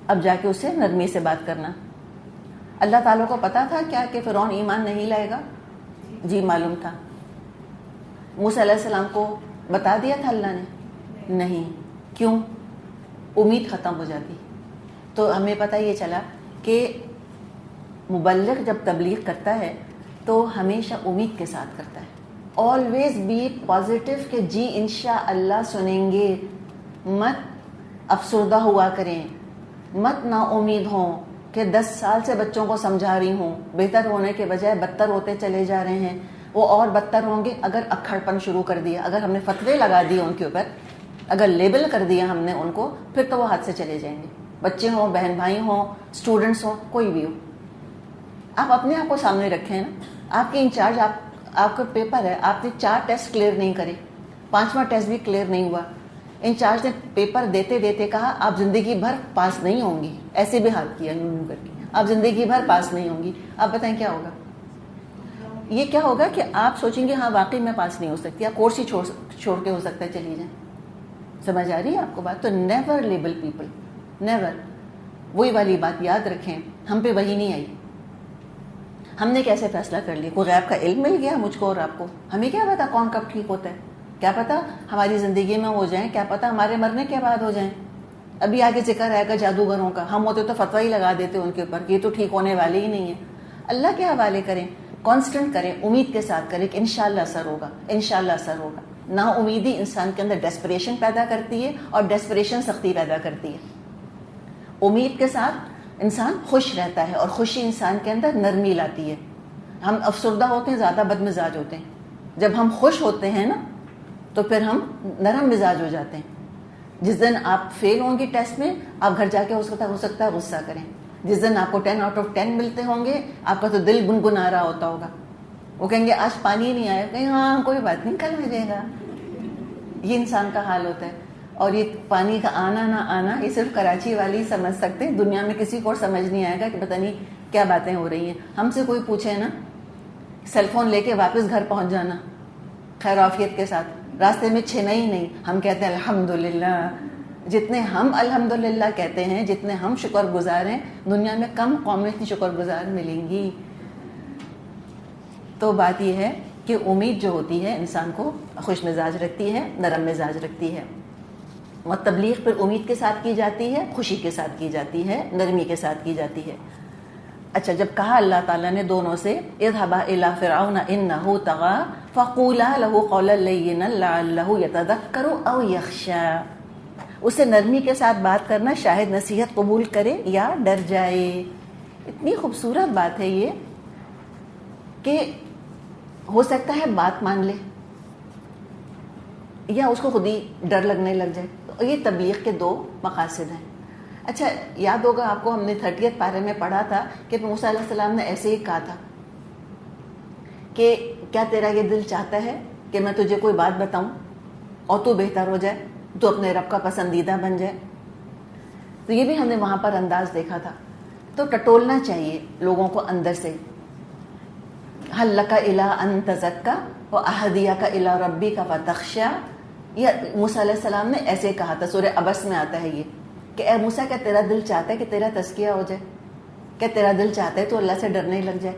اب جا کے اسے نرمی سے بات کرنا. اللہ تعالیٰ کو پتا تھا کیا کہ فرعون ایمان نہیں لائے گا؟ جی معلوم تھا. موسیٰ علیہ السلام کو بتا دیا تھا اللہ نے؟ نہیں. کیوں؟ امید ختم ہو جاتی. تو ہمیں پتہ یہ چلا کہ مبلغ جب تبلیغ کرتا ہے تو ہمیشہ امید کے ساتھ کرتا ہے. آلویز بی پازیٹیو کہ جی انشاءاللہ سنیں گے. مت افسردہ ہوا کریں، مت نا امید ہوں کہ 10 سال سے بچوں کو سمجھا رہی ہوں، بہتر ہونے کے بجائے بدتر ہوتے چلے جا رہے ہیں. وہ اور بدتر ہوں گے اگر اکھڑپن شروع کر دیا، اگر ہم نے فتوے لگا دیے ان کے اوپر، اگر لیبل کر دیا ہم نے ان کو، پھر تو وہ ہاتھ سے چلے جائیں گے. بچے ہوں، بہن بھائی ہوں، اسٹوڈنٹس ہوں، کوئی بھی ہو. آپ اپنے آپ کو سامنے رکھیں نا. آپ کے انچارج، آپ کا پیپر ہے، آپ نے 4 ٹیسٹ کلیئر نہیں کرے، 5واں ٹیسٹ بھی کلیئر نہیں ہوا. انچارج نے پیپر دیتے دیتے کہا آپ زندگی بھر پاس نہیں ہوں گی. ایسے بھی ہاتھ کیا یوں کر کے، آپ زندگی بھر پاس نہیں ہوں گی. آپ بتائیں کیا ہوگا؟ یہ کیا ہوگا کہ آپ سوچیں گے ہاں واقعی میں پاس نہیں ہو سکتی، آپ کورس ہی چھوڑ کے ہو سکتا ہے چلی جائیں. سمجھ آ رہی ہے آپ کو بات؟ تو نیور لیبل پیپل، نیور. وہی والی بات یاد رکھیں، ہم پہ وہی نہیں آئی. ہم نے کیسے فیصلہ کر لیا؟ کوئی غیب کا علم مل گیا مجھ کو اور آپ کو؟ ہمیں کیا پتا کون کب ٹھیک ہوتا ہے؟ کیا پتا ہماری زندگی میں ہو جائیں، کیا پتا ہمارے مرنے کے بعد ہو جائیں. ابھی آگے ذکر آئے گا جادوگروں کا. ہم ہوتے تو فتویٰ ہی لگا دیتے ان کے اوپر کہ یہ تو ٹھیک ہونے والے ہی نہیں ہیں. اللہ کے حوالے کریں، کانسٹنٹ کریں، امید کے ساتھ کریں کہ انشاءاللہ اثر ہوگا، انشاءاللہ اثر ہوگا. نا امیدی انسان کے اندر ڈیسپریشن پیدا کرتی ہے اور ڈیسپریشن سختی پیدا کرتی ہے. امید کے ساتھ انسان خوش رہتا ہے اور خوشی انسان کے اندر نرمی لاتی ہے. ہم افسردہ ہوتے ہیں، زیادہ بد مزاج ہوتے ہیں. جب ہم خوش ہوتے ہیں نا تو پھر ہم نرم مزاج ہو جاتے ہیں. جس دن آپ فیل ہوں گے ٹیسٹ میں، آپ گھر جا کے ہو سکتا ہے غصہ کریں. جس دن آپ کو 10 آؤٹ آف 10 ملتے ہوں گے، آپ کا تو دل گنگنا رہا ہوتا ہوگا. وہ کہیں گے آج پانی نہیں آیا، کہیں ہاں کوئی بات نہیں کل آ جائے گا. یہ انسان کا حال ہوتا ہے. اور یہ پانی کا آنا نہ آنا یہ صرف کراچی والی ہی سمجھ سکتے ہیں, دنیا میں کسی کو اور سمجھ نہیں آئے گا کہ پتہ نہیں کیا باتیں ہو رہی ہیں. ہم سے کوئی پوچھے نا, سیل فون لے کے واپس گھر پہنچ جانا خیر عافیت کے ساتھ, راستے میں چھینا ہی نہیں, ہم کہتے ہیں الحمدللہ. جتنے ہم الحمدللہ کہتے ہیں, جتنے ہم شکر گزار ہیں, دنیا میں کم قومیں اتنی شکر گزار ملیں گی. تو بات یہ ہے کہ امید جو ہوتی ہے انسان کو خوش مزاج رکھتی ہے, نرم مزاج رکھتی ہے. اور تبلیغ پھر امید کے ساتھ کی جاتی ہے, خوشی کے ساتھ کی جاتی ہے, نرمی کے ساتھ کی جاتی ہے. اچھا, جب کہا اللہ تعالیٰ نے دونوں سے اذهبا الى فرعون انه طغى فقولا له قولا لینا لعله يتذكر او يخشى, اسے نرمی کے ساتھ بات کرنا شاید نصیحت قبول کرے یا ڈر جائے. اتنی خوبصورت بات ہے یہ کہ ہو سکتا ہے بات مان لے یا اس کو خود ہی ڈر لگنے لگ جائے. یہ تبلیغ کے دو مقاصد ہیں. اچھا, یاد ہوگا آپ کو ہم نے 30 پارے میں پڑھا تھا کہ موسیٰ علیہ السلام نے ایسے ہی کہا تھا کہ کیا تیرا یہ دل چاہتا ہے کہ میں تجھے کوئی بات بتاؤں اور تو بہتر ہو جائے, تو اپنے رب کا پسندیدہ بن جائے. تو یہ بھی ہم نے وہاں پر انداز دیکھا تھا. تو ٹٹولنا چاہیے لوگوں کو اندر سے. هل لك الى ان تزكى واهديك الى ربك فتخشى, یہ موسیٰ علیہ السلام نے ایسے کہا تھا. سورہ عبس میں آتا ہے یہ کہ اے موسیٰ, کیا تیرا دل چاہتا ہے کہ تیرا تزکیہ ہو جائے, کیا تیرا دل چاہتا ہے تو اللہ سے ڈرنے لگ جائے.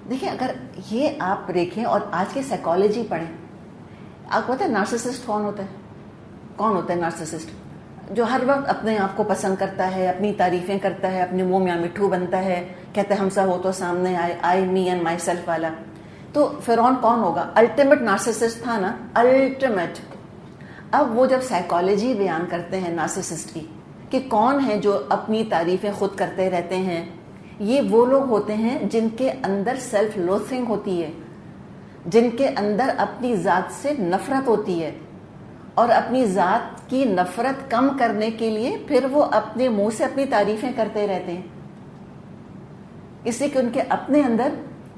دیکھیں, اگر یہ آپ دیکھیں اور آج کی سائیکالوجی پڑھیں, آپ کو پتہ ہے نارسسسٹ کون ہوتا ہے؟ کون ہوتا ہے نارسسسٹ؟ جو ہر وقت اپنے آپ کو پسند کرتا ہے, اپنی تعریفیں کرتا ہے, اپنے منہ میں مٹھو بنتا ہے, کہتے ہیں ہم سب ہو تو سامنے آئے, آئی می اینڈ مائی سیلف والا. تو فرعون کون ہوگا؟ الٹیمیٹ نارسسسٹ تھا نا, الٹیمیٹ. اب وہ جب سائیکالوجی بیان کرتے ہیں نارسسسٹ کی کہ کون ہے جو اپنی تعریفیں خود کرتے رہتے ہیں, یہ وہ لوگ ہوتے ہیں جن کے اندر سیلف لوتھنگ ہوتی ہے, جن کے اندر اپنی ذات سے نفرت ہوتی ہے, اور اپنی ذات کی نفرت کم کرنے کے لیے پھر وہ اپنے منہ سے اپنی تعریفیں کرتے رہتے ہیں, اس لیے کہ ان کے اپنے اندر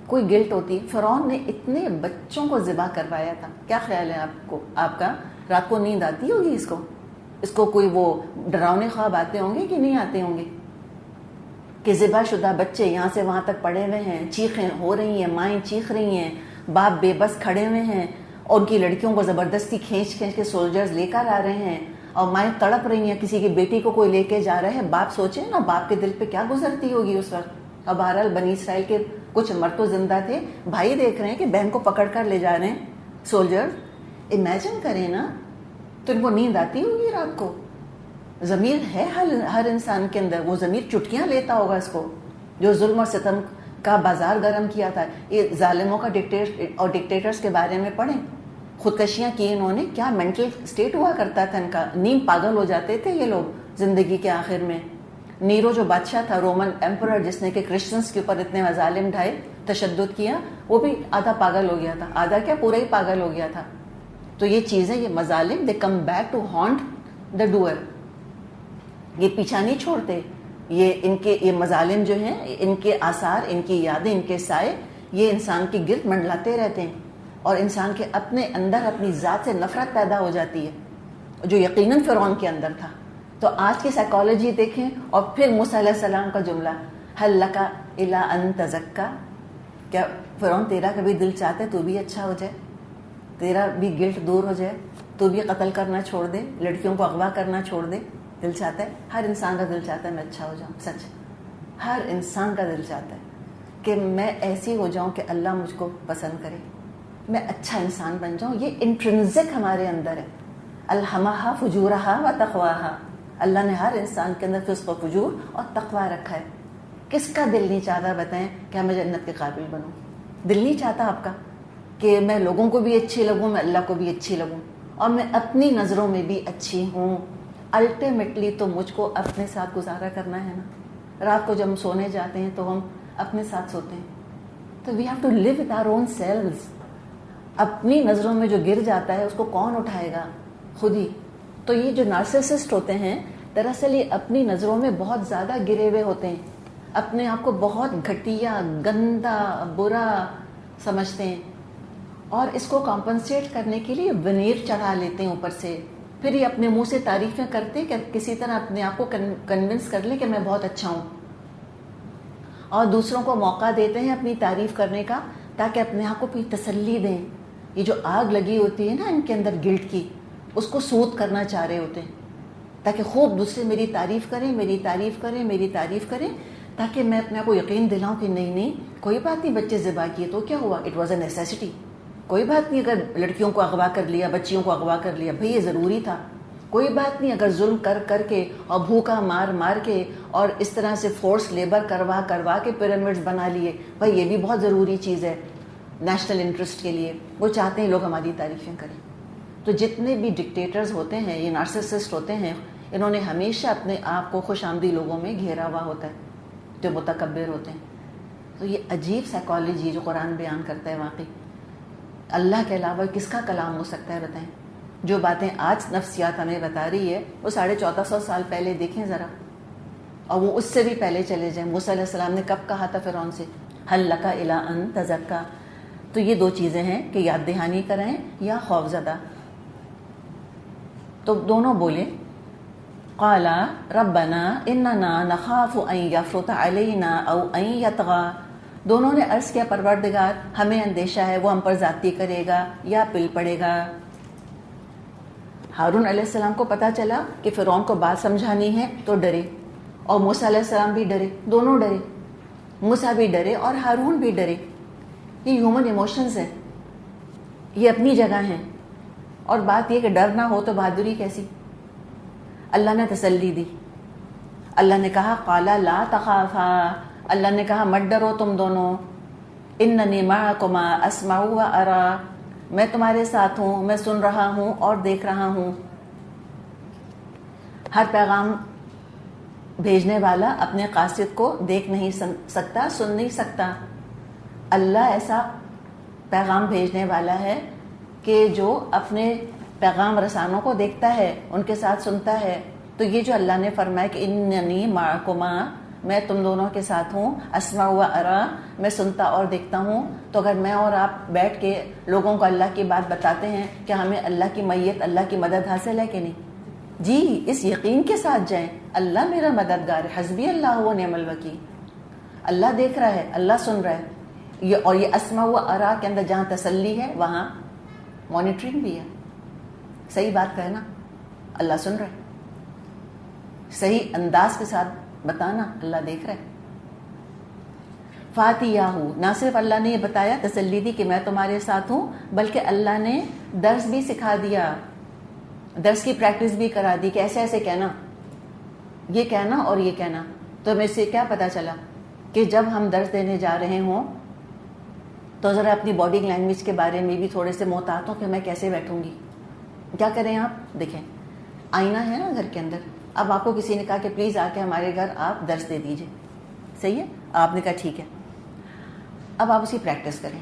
کوئی گلٹ ہوتی ہے. فرعون نے اتنے بچوں کو ذبح کروایا تھا. کیا خیال ہے آپ کو, آپ کا رات کو نیند آتی ہوگی اس کو کوئی وہ ڈراؤنے خواب آتے ہوں گے کہ نہیں آتے ہوں گے کہ ذبح شدہ بچے یہاں سے وہاں تک پڑے ہوئے ہیں, چیخیں ہو رہی ہیں, مائیں چیخ رہی ہیں, باپ بے بس کھڑے ہوئے ہیں, اور ان کی لڑکیوں کو زبردستی کھینچ کے سولجرز لے کر آ رہے ہیں, اور مائیں تڑپ رہی ہیں, کسی کی بیٹی کو کوئی لے کے جا رہے ہیں. باپ سوچے نا باپ کے دل پہ کیا گزرتی ہوگی اس وقت. اب بہرحال بنی اسرائیل کے کچھ مرد تو زندہ تھے, بھائی دیکھ رہے ہیں کہ بہن کو پکڑ کر لے جا رہے ہیں سولجرز. امیجن کریں نا, تو ان کو نیند آتی ہوگی رات کو. ضمیر ہے ہر انسان کے اندر, وہ ضمیر چٹکیاں لیتا ہوگا اس کو, جو ظلم اور ستم کا بازار گرم کیا تھا. یہ ظالموں کا اور ڈکٹیٹرز کے بارے میں پڑھیں, خودکشیاں کی انہوں نے, کیا مینٹل سٹیٹ ہوا کرتا تھا ان کا, نیم پاگل ہو جاتے تھے یہ لوگ زندگی کے آخر میں. نیرو جو بادشاہ تھا, رومن ایمپرر, جس نے کہ کرسچنس کے اوپر اتنے مظالم ڈھائے, تشدد کیا, وہ بھی آدھا پاگل ہو گیا تھا, آدھا کیا پورا ہی پاگل ہو گیا تھا. تو یہ چیزیں, یہ مظالم, they come back to haunt the doer. یہ پیچھا نہیں چھوڑتے. یہ مظالم جو ہیں, ان کے آثار, ان کی یادیں, ان کے سائے, یہ انسان کی گرد منڈلاتے رہتے ہیں, اور انسان کے اپنے اندر اپنی ذات سے نفرت پیدا ہو جاتی ہے, جو یقیناً فرعون کے اندر تھا. تو آج کی سائیکالوجی دیکھیں, اور پھر موسیٰ علیہ السلام کا جملہ, هل لك الى ان تزكى, کیا فرعون تیرا کبھی دل چاہتا ہے تو بھی اچھا ہو جائے, تیرا بھی گلٹ دور ہو جائے, تو بھی قتل کرنا چھوڑ دے, لڑکیوں کو اغوا کرنا چھوڑ دے. دل چاہتا ہے, ہر انسان کا دل چاہتا ہے میں اچھا ہو جاؤں. سچ, ہر انسان کا دل چاہتا ہے کہ میں ایسی ہو جاؤں کہ اللہ مجھ کو پسند کرے, میں اچھا انسان بن جاؤں. یہ انٹرنزک ہمارے اندر ہے. الہمہا فجورہا و تقواہا, اللہ نے ہر انسان کے اندر فسق و فجور اور تقوی رکھا ہے. کس کا دل نہیں چاہتا بتائیں کہ میں جنت کے قابل بنوں؟ دل نہیں چاہتا آپ کا کہ میں لوگوں کو بھی اچھی لگوں, میں اللہ کو بھی اچھی لگوں, اور میں اپنی نظروں میں بھی اچھی ہوں. الٹیمیٹلی تو مجھ کو اپنے ساتھ گزارا کرنا ہے نا. رات کو جب ہم سونے جاتے ہیں تو ہم اپنے ساتھ سوتے ہیں. تو we have to live with our own selves. اپنی نظروں میں جو گر جاتا ہے اس کو کون اٹھائے گا؟ خود ہی. تو یہ جو نارسسسٹ ہوتے ہیں, دراصل یہ اپنی نظروں میں بہت زیادہ گرے ہوئے ہوتے ہیں, اپنے آپ کو بہت گھٹیا, گندا, برا سمجھتے ہیں, اور اس کو کمپنسیٹ کرنے کے لیے ونیر چڑھا لیتے ہیں اوپر سے. پھر یہ اپنے منہ سے تعریفیں کرتے ہیں کہ کسی طرح اپنے آپ کو کنونس کر لیں کہ میں بہت اچھا ہوں, اور دوسروں کو موقع دیتے ہیں اپنی تعریف کرنے کا تاکہ اپنے آپ کو بھی تسلی دیں. یہ جو آگ لگی ہوتی ہے نا ان کے اندر گلٹ کی, اس کو سود کرنا چاہ رہے ہوتے ہیں تاکہ خوب دوسرے میری تعریف کریں, میری تعریف کریں, میری تعریف کریں, تاکہ میں اپنے آپ کو یقین دلاؤں کہ نہیں کوئی بات نہیں, بچے ذبح کیے تو کیا ہوا, اٹ واز اے نیسیسٹی. کوئی بات نہیں اگر لڑکیوں کو اغوا کر لیا, بچیوں کو اغوا کر لیا, بھئی یہ ضروری تھا. کوئی بات نہیں اگر ظلم کر کے اور بھوکا مار کے اور اس طرح سے فورس لیبر کروا کے پیرامڈز بنا لیے, بھئی یہ بھی بہت ضروری چیز ہے نیشنل انٹرسٹ کے لیے. وہ چاہتے ہیں لوگ ہماری تعریفیں کریں. تو جتنے بھی ڈکٹیٹرز ہوتے ہیں, یہ نارسسسٹ ہوتے ہیں, انہوں نے ہمیشہ اپنے آپ کو خوش آمدی لوگوں میں گھیرا ہوا ہوتا ہے جو متکبر ہوتے ہیں. تو یہ عجیب سائیکالوجی جو قرآن بیان کرتا ہے, واقعی اللہ کے علاوہ کس کا کلام ہو سکتا ہے بتائیں. جو باتیں آج نفسیات ہمیں بتا رہی ہے وہ 1450 سال پہلے دیکھیں ذرا, اور وہ اس سے بھی پہلے چلے جائیں. موسیٰ علیہ السلام نے کب کہا تھا فرعون سے, هل لک الی ان تزکا. تو یہ دو چیزیں ہیں کہ یاد دہانی کریں یا خوف زدہ. تو دونوں بولے, قالا ربنا اننا نخاف ان یفرط علینا او ان یطغی. دونوں نے عرض کیا پروردگار ہمیں اندیشہ ہے وہ ہم پر زیادتی کرے گا یا پل پڑے گا. ہارون علیہ السلام کو پتا چلا کہ فرعون کو بات سمجھانی ہے تو ڈرے, اور موسیٰ علیہ السلام بھی ڈرے, دونوں ڈرے, موسیٰ بھی ڈرے اور ہارون بھی ڈرے. یہ ہیومن ایموشنز ہیں, یہ اپنی جگہ ہیں. اور بات یہ کہ ڈر نہ ہو تو بہادری کیسی. اللہ نے تسلی دی, اللہ نے کہا قالا لا تخافا, اللہ نے کہا مت ڈرو تم دونوں, اننی معکما اسمع و ارا, میں تمہارے ساتھ ہوں, میں سن رہا ہوں اور دیکھ رہا ہوں. ہر پیغام بھیجنے والا اپنے قاصد کو دیکھ نہیں سکتا, سن نہیں سکتا. اللہ ایسا پیغام بھیجنے والا ہے کہ جو اپنے پیغام رسانوں کو دیکھتا ہے, ان کے ساتھ سنتا ہے. تو یہ جو اللہ نے فرمایا کہ اننی معکما, میں تم دونوں کے ساتھ ہوں, اسمع و ارا, میں سنتا اور دیکھتا ہوں. تو اگر میں اور آپ بیٹھ کے لوگوں کو اللہ کی بات بتاتے ہیں کہ ہمیں اللہ کی معیت, اللہ کی مدد حاصل ہے کہ نہیں, جی اس یقین کے ساتھ جائیں اللہ میرا مددگار ہے, حسبی اللہ و نعم الوکیل. اللہ دیکھ رہا ہے, اللہ سن رہا ہے. اور یہ اسمع و ارا کے اندر جہاں تسلی ہے وہاں مانیٹرنگ بھی ہے. صحیح بات کہنا, اللہ سن رہا ہے, صحیح انداز کے ساتھ بتانا, اللہ دیکھ رہا ہے. فاتیاہو, نہ صرف اللہ نے یہ بتایا تسلی دی کہ میں تمہارے ساتھ ہوں, بلکہ اللہ نے درس بھی سکھا دیا, درس کی پریکٹس بھی کرا دی کہ ایسے ایسے کہنا, یہ کہنا اور یہ کہنا. تو ہمیں سے کیا پتا چلا کہ جب ہم درس دینے جا رہے ہوں تو ذرا اپنی باڈی لینگویج کے بارے میں بھی تھوڑے سے محتاط ہوں کہ میں کیسے بیٹھوں گی. کیا کریں آپ دیکھیں, آئینہ ہے نا گھر کے اندر. اب آپ کو کسی نے کہا کہ پلیز آ کے ہمارے گھر آپ درس دے دیجئے, صحیح ہے, آپ نے کہا ٹھیک ہے. اب آپ اسی پریکٹس کریں.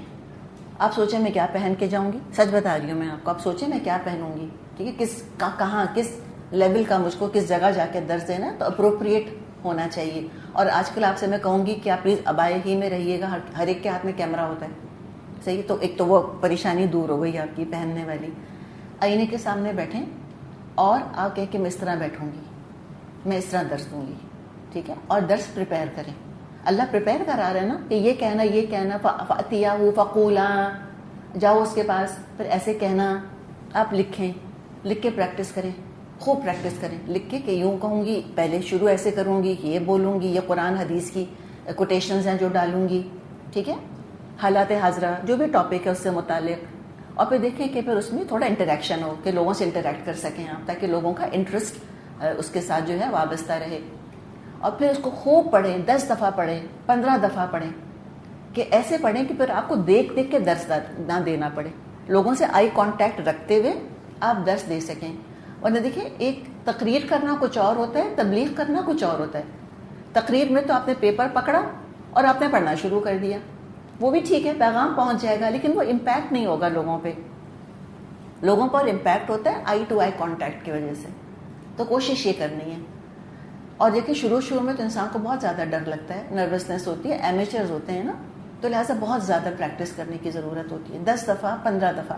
آپ سوچیں میں کیا پہن کے جاؤں گی, سچ بتا رہی ہوں میں آپ کو. آپ سوچیں میں کیا پہنوں گی, ٹھیک ہے, کس کہاں کس لیول کا مجھ کو کس جگہ جا کے درس دینا ہے, تو اپروپریٹ ہونا چاہیے. اور آج کل آپ سے میں کہوں گی کہ آپ پلیز عبائے ہی میں رہیے گا, ہر ایک کے ہاتھ میں کیمرہ ہوتا ہے, صحیح. تو ایک تو وہ پریشانی دور ہو گئی آپ کی پہننے والی. آئینے کے سامنے بیٹھیں اور آپ کہیں کہ میں اس طرح بیٹھوں گی, میں اس طرح درس دوں گی, ٹھیک ہے. اور درس پریپیئر کریں. اللہ پریپیئر کرا رہا ہے نا کہ یہ کہنا فَأْتِيَاهُ فَقُولَا, جاؤ اس کے پاس, پھر ایسے کہنا. آپ لکھیں, لکھ کے پریکٹس کریں, خوب پریکٹس کریں. لکھ کے کہ یوں کہوں گی, پہلے شروع ایسے کروں گی کہ یہ بولوں گی, یہ قرآن حدیث کی کوٹیشنز ہیں جو ڈالوں گی, ٹھیک ہے, حالات حاضرہ جو بھی ٹاپک ہے اس سے متعلق. اور پھر دیکھیں کہ پھر اس میں تھوڑا انٹریکشن ہو, کہ لوگوں سے انٹریکٹ کر سکیں آپ, تاکہ لوگوں کا انٹرسٹ اس کے ساتھ جو ہے وابستہ رہے. اور پھر اس کو خوب پڑھیں, 10 دفعہ پڑھیں, 15 دفعہ پڑھیں, کہ ایسے پڑھیں کہ پھر آپ کو دیکھ دیکھ کے درس نہ دینا پڑے. لوگوں سے آئی کانٹیکٹ رکھتے ہوئے آپ درس دے سکیں. ورنہ دیکھیں ایک تقریر کرنا کچھ اور ہوتا ہے, تبلیغ کرنا کچھ اور ہوتا ہے. تقریر میں تو آپ نے پیپر پکڑا اور آپ نے پڑھنا شروع کر دیا, وہ بھی ٹھیک ہے, پیغام پہنچ جائے گا, لیکن وہ امپیکٹ نہیں ہوگا لوگوں پہ. لوگوں پر امپیکٹ ہوتا ہے آئی ٹو آئی کانٹیکٹ کی وجہ سے. تو کوشش یہ کرنی ہے. اور دیکھیں شروع میں تو انسان کو بہت زیادہ ڈر لگتا ہے, نروسنس ہوتی ہے, ایمیچرز ہوتے ہیں نا, تو لہٰذا بہت زیادہ پریکٹس کرنے کی ضرورت ہوتی ہے. 10 دفعہ 15 دفعہ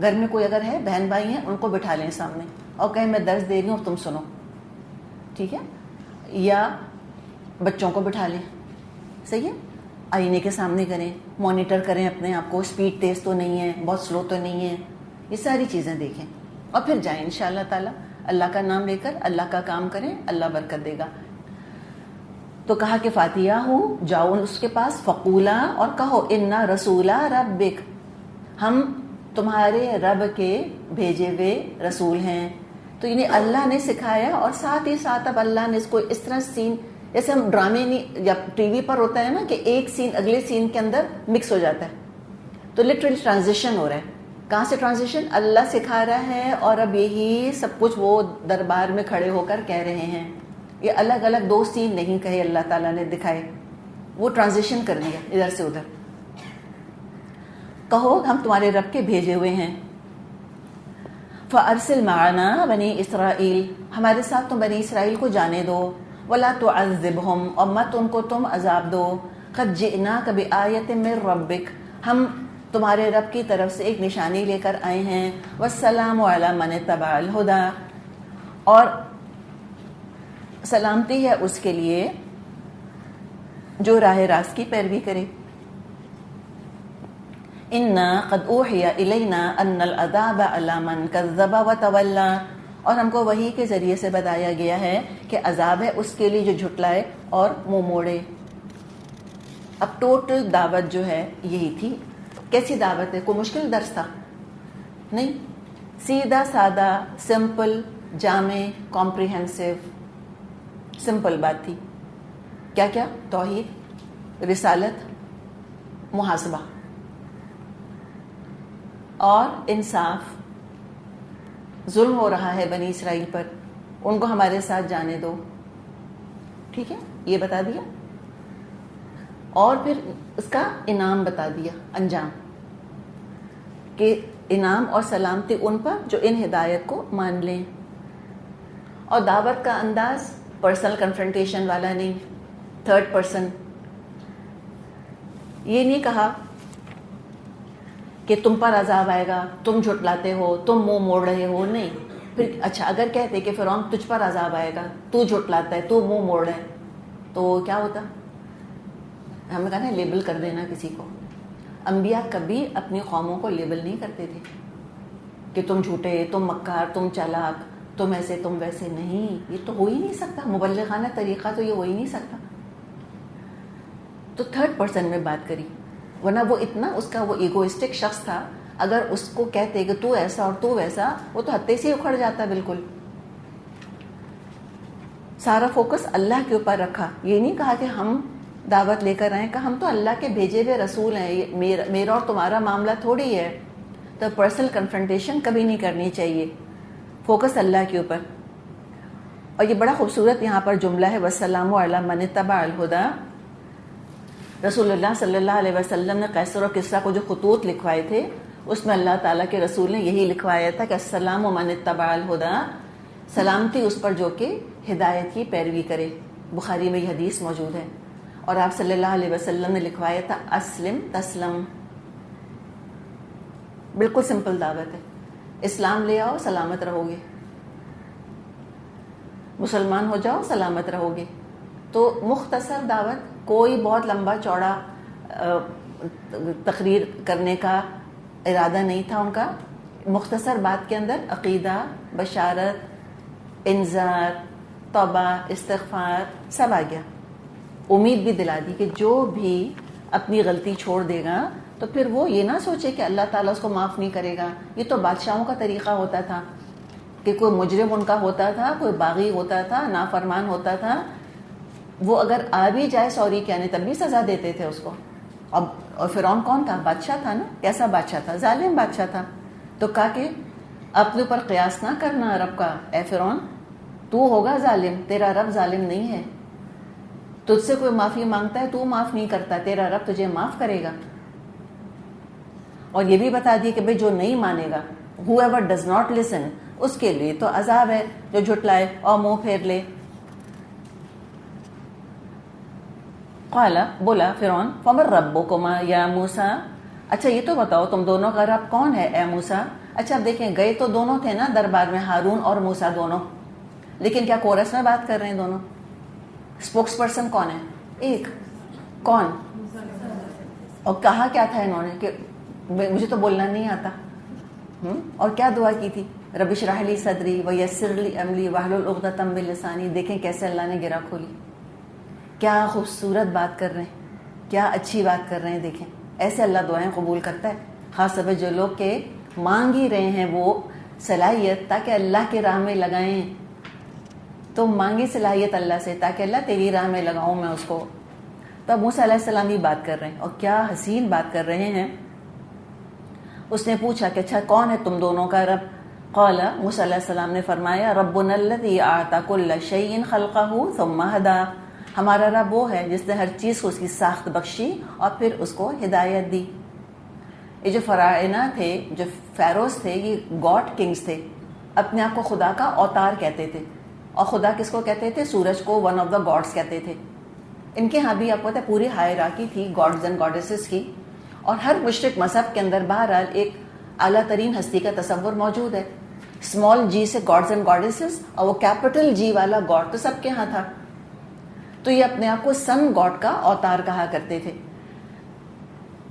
گھر میں کوئی اگر ہے بہن بھائی ہیں ان کو بٹھا لیں سامنے اور کہیں میں درس دے رہی ہوں اور تم سنو, ٹھیک ہے, یا بچوں کو بٹھا لیں, صحیح ہے, آئینے کے سامنے کریں, مانیٹر کریں اپنے آپ کو, اسپیڈ تیز تو نہیں ہے, بہت سلو تو نہیں ہے, یہ ساری چیزیں دیکھیں اور پھر جائیں انشاءاللہ تعالی اللہ کا نام لے کر اللہ کا کام کریں, اللہ برکت دے گا. تو کہا کہ فاتحہ ہوں, جاؤ اس کے پاس, فقولا, اور کہو انا رسولا ربک, ہم تمہارے رب کے بھیجے ہوئے رسول ہیں. تو یعنی اللہ نے سکھایا اور ساتھ ہی ساتھ اب اللہ نے اس کو اس طرح سین, جیسے ہم ڈرامے نہیں یا ٹی وی پر ہوتا ہے نا کہ ایک سین اگلے سین کے اندر مکس ہو جاتا ہے, تو لٹرلی ٹرانزیشن ہو رہا ہے. کہاں سے ٹرانزیشن؟ اللہ سکھا رہا ہے اور اب یہی سب کچھ وہ دربار میں کھڑے ہو کر کہہ رہے ہیں. یہ الگ الگ 2 سین نہیں کہے اللہ تعالیٰ نے دکھائے, وہ ٹرانزیشن کر دیا ادھر سے ادھر. کہو ہم تمہارے رب کے بھیجے ہوئے ہیں. فَأَرْسِلْ مَعَنَا بنی اسرائیل, ہمارے ساتھ تم بنی اسرائیل کو جانے دو. وَلَا تُعَذِّبْهُمْ, اور مت ان کو تم عذاب دو. قَدْ جِئْنَاكَ بِآيَةٍ مِّن رَّبِّكَ, ہم تمہارے رب کی طرف سے ایک نشانی لے کر آئے ہیں. وَالسَّلَامُ عَلَىٰ مَنِ اتَّبَعَ الْهُدَىٰ, اور سلامتی ہے اس کے لیے جو راہ راست کی پیروی کرے. اِنَّا قَدْ أُوحِيَ إِلَيْنَا أَنَّ الْعَذَابَ عَلَىٰ مَنْ كَذَّبَ وَتَوَلَّىٰ, اور ہم کو وحی کے ذریعے سے بتایا گیا ہے کہ عذاب ہے اس کے لیے جو جھٹلائے اور منہ موڑے. اب ٹوٹل دعوت جو ہے یہی تھی. کیسی دعوت ہے؟ کوئی مشکل درس تھا نہیں, سیدھا سادہ, سمپل, جامع, کمپریہنسو, سمپل بات تھی. کیا کیا؟ توحید, رسالت, محاسبہ اور انصاف. ظلم ہو رہا ہے بنی اسرائیل پر, ان کو ہمارے ساتھ جانے دو, ٹھیک ہے, یہ بتا دیا. اور پھر اس کا انعام بتا دیا, انجام, کہ انعام اور سلامتی ان پر جو ان ہدایت کو مان لیں. اور دعوت کا انداز پرسنل کنفرنٹیشن والا نہیں, تھرڈ پرسن. یہ نہیں کہا کہ تم پر عذاب آئے گا, تم جھٹلاتے ہو, تم منہ موڑ رہے ہو, نہیں. پھر اچھا اگر کہتے کہ فرعون تجھ پر عذاب آئے گا, تو جھٹلاتا ہے, تو منہ موڑ رہا ہے, تو کیا ہوتا؟ ہمیں کہا نا لیبل کر دینا کسی کو. انبیاء کبھی اپنی قوموں کو لیبل نہیں کرتے تھے کہ تم جھوٹے, تم مکار, تم چالاک, تم ایسے, تم ویسے. نہیں, یہ تو ہو ہی نہیں سکتا, مبلغانہ طریقہ تو یہ ہو ہی نہیں سکتا. تو تھرڈ پرسن میں بات کری, ورنہ وہ اتنا اس کا وہ ایگوئسٹک شخص تھا. اگر اس کو کہتے کہ تو ایسا اور تو ویسا, وہ تو ہتے سے اکھڑ جاتا بالکل. سارا فوکس اللہ کے اوپر رکھا. یہ نہیں کہا کہ ہم دعوت لے کر آئیں, کہا ہم تو اللہ کے بھیجے ہوئے رسول ہیں, میرا اور تمہارا معاملہ تھوڑی ہے. تو پرسنل کنفرنٹیشن کبھی نہیں کرنی چاہیے, فوکس اللہ کے اوپر. اور یہ بڑا خوبصورت یہاں پر جملہ ہے, وَالسَّلَامُ عَلَىٰ مَنِ اتَّبَعَ الْهُدَىٰ. رسول اللہ صلی اللہ علیہ وسلم نے قیصر اور کسریٰ کو جو خطوط لکھوائے تھے, اس میں اللہ تعالیٰ کے رسول نے یہی لکھوایا تھا کہ السلام من اتبع الہدیٰ, سلامتی اس پر جو کہ ہدایت کی پیروی کرے. بخاری میں یہ حدیث موجود ہے. اور آپ صلی اللہ علیہ وسلم نے لکھوایا تھا اسلم تسلم. بالکل سمپل دعوت ہے, اسلام لے آؤ سلامت رہو گے, مسلمان ہو جاؤ سلامت رہو گے. تو مختصر دعوت, کوئی بہت لمبا چوڑا تقریر کرنے کا ارادہ نہیں تھا ان کا. مختصر بات کے اندر عقیدہ, بشارت, انذار, توبہ, استغفار سب آ گیا. امید بھی دلا دی کہ جو بھی اپنی غلطی چھوڑ دے گا تو پھر وہ یہ نہ سوچے کہ اللہ تعالیٰ اس کو معاف نہیں کرے گا. یہ تو بادشاہوں کا طریقہ ہوتا تھا کہ کوئی مجرم ان کا ہوتا تھا, کوئی باغی ہوتا تھا, نافرمان ہوتا تھا, وہ اگر آ بھی جائے سوری کہنے تب بھی سزا دیتے تھے اس کو. اور فرعون کون تھا؟ بادشاہ تھا نا. کیسا بادشاہ تھا؟ ظالم بادشاہ تھا. تو کہا کہ اپنے اوپر قیاس نہ کرنا رب کا, اے فرعون تو ہوگا ظالم, تیرا رب ظالم نہیں ہے. تجھ سے کوئی معافی مانگتا ہے تو معاف نہیں کرتا, تیرا رب تجھے معاف کرے گا. اور یہ بھی بتا دی کہ بھئی جو نہیں مانے گا, whoever does not listen, اس کے لیے تو عذاب ہے, جو جھٹلائے اور منہ پھیر لے. قال بولا فرعون فمن ربکما یا موسیٰ، اچھا یہ تو بتاؤ تم دونوں کا رب کون ہے اے موسیٰ. اچھا اب دیکھیں گئے تو دونوں تھے نا دربار میں، ہارون اور موسیٰ دونوں، لیکن کیا کورس میں بات کر رہے ہیں دونوں؟ اسپوکس پرسن کون ہے؟ ایک. کون؟ اور کہا کیا تھا انہوں نے کہ مجھے تو بولنا نہیں آتا. اور کیا دعا کی تھی؟ رب اشرح لی صدری ویسر لی امری واحلل عقدۃ من لسانی. دیکھیں کیسے اللہ نے گرہ کھولی، کیا خوبصورت بات کر رہے ہیں، کیا اچھی بات کر رہے ہیں. دیکھیں ایسے اللہ دعائیں قبول کرتا ہے، خاص طور پہ جو لوگ کے مانگ ہی رہے ہیں وہ صلاحیت تاکہ اللہ کے راہ میں لگائیں. تو مانگی صلاحیت اللہ سے تاکہ اللہ تیری راہ میں لگاؤں میں اس کو. تب موسیٰ علیہ السلام بھی بات کر رہے ہیں، اور کیا حسین بات کر رہے ہیں. اس نے پوچھا کہ اچھا کون ہے تم دونوں کا رب؟ قال موسیٰ علیہ السلام نے فرمایا ربنا الذی اعطى کل شیء خلقہ ثم ہدی، ہمارا رب وہ ہے جس نے ہر چیز کو اس کی ساخت بخشی اور پھر اس کو ہدایت دی. یہ جو فراعنہ تھے، جو فیروز تھے، یہ گاڈ کنگز تھے، اپنے آپ کو خدا کا اوتار کہتے تھے. اور خدا کس کو کہتے تھے؟ سورج کو ون آف دا گاڈس کہتے تھے. ان کے ہاں بھی آپ کو پتہ ہے پوری ہائرارکی تھی گاڈز اینڈ گاڈیسز کی، اور ہر مشرک مذہب کے اندر بہرحال ایک اعلیٰ ترین ہستی کا تصور موجود ہے. اسمال جی سے گاڈز اینڈ گاڈیسز، اور وہ کیپٹل جی والا گاڈ تو سب کے ہاں تھا. تو یہ اپنے آپ کو سن گاڈ کا اوتار کہا کرتے تھے.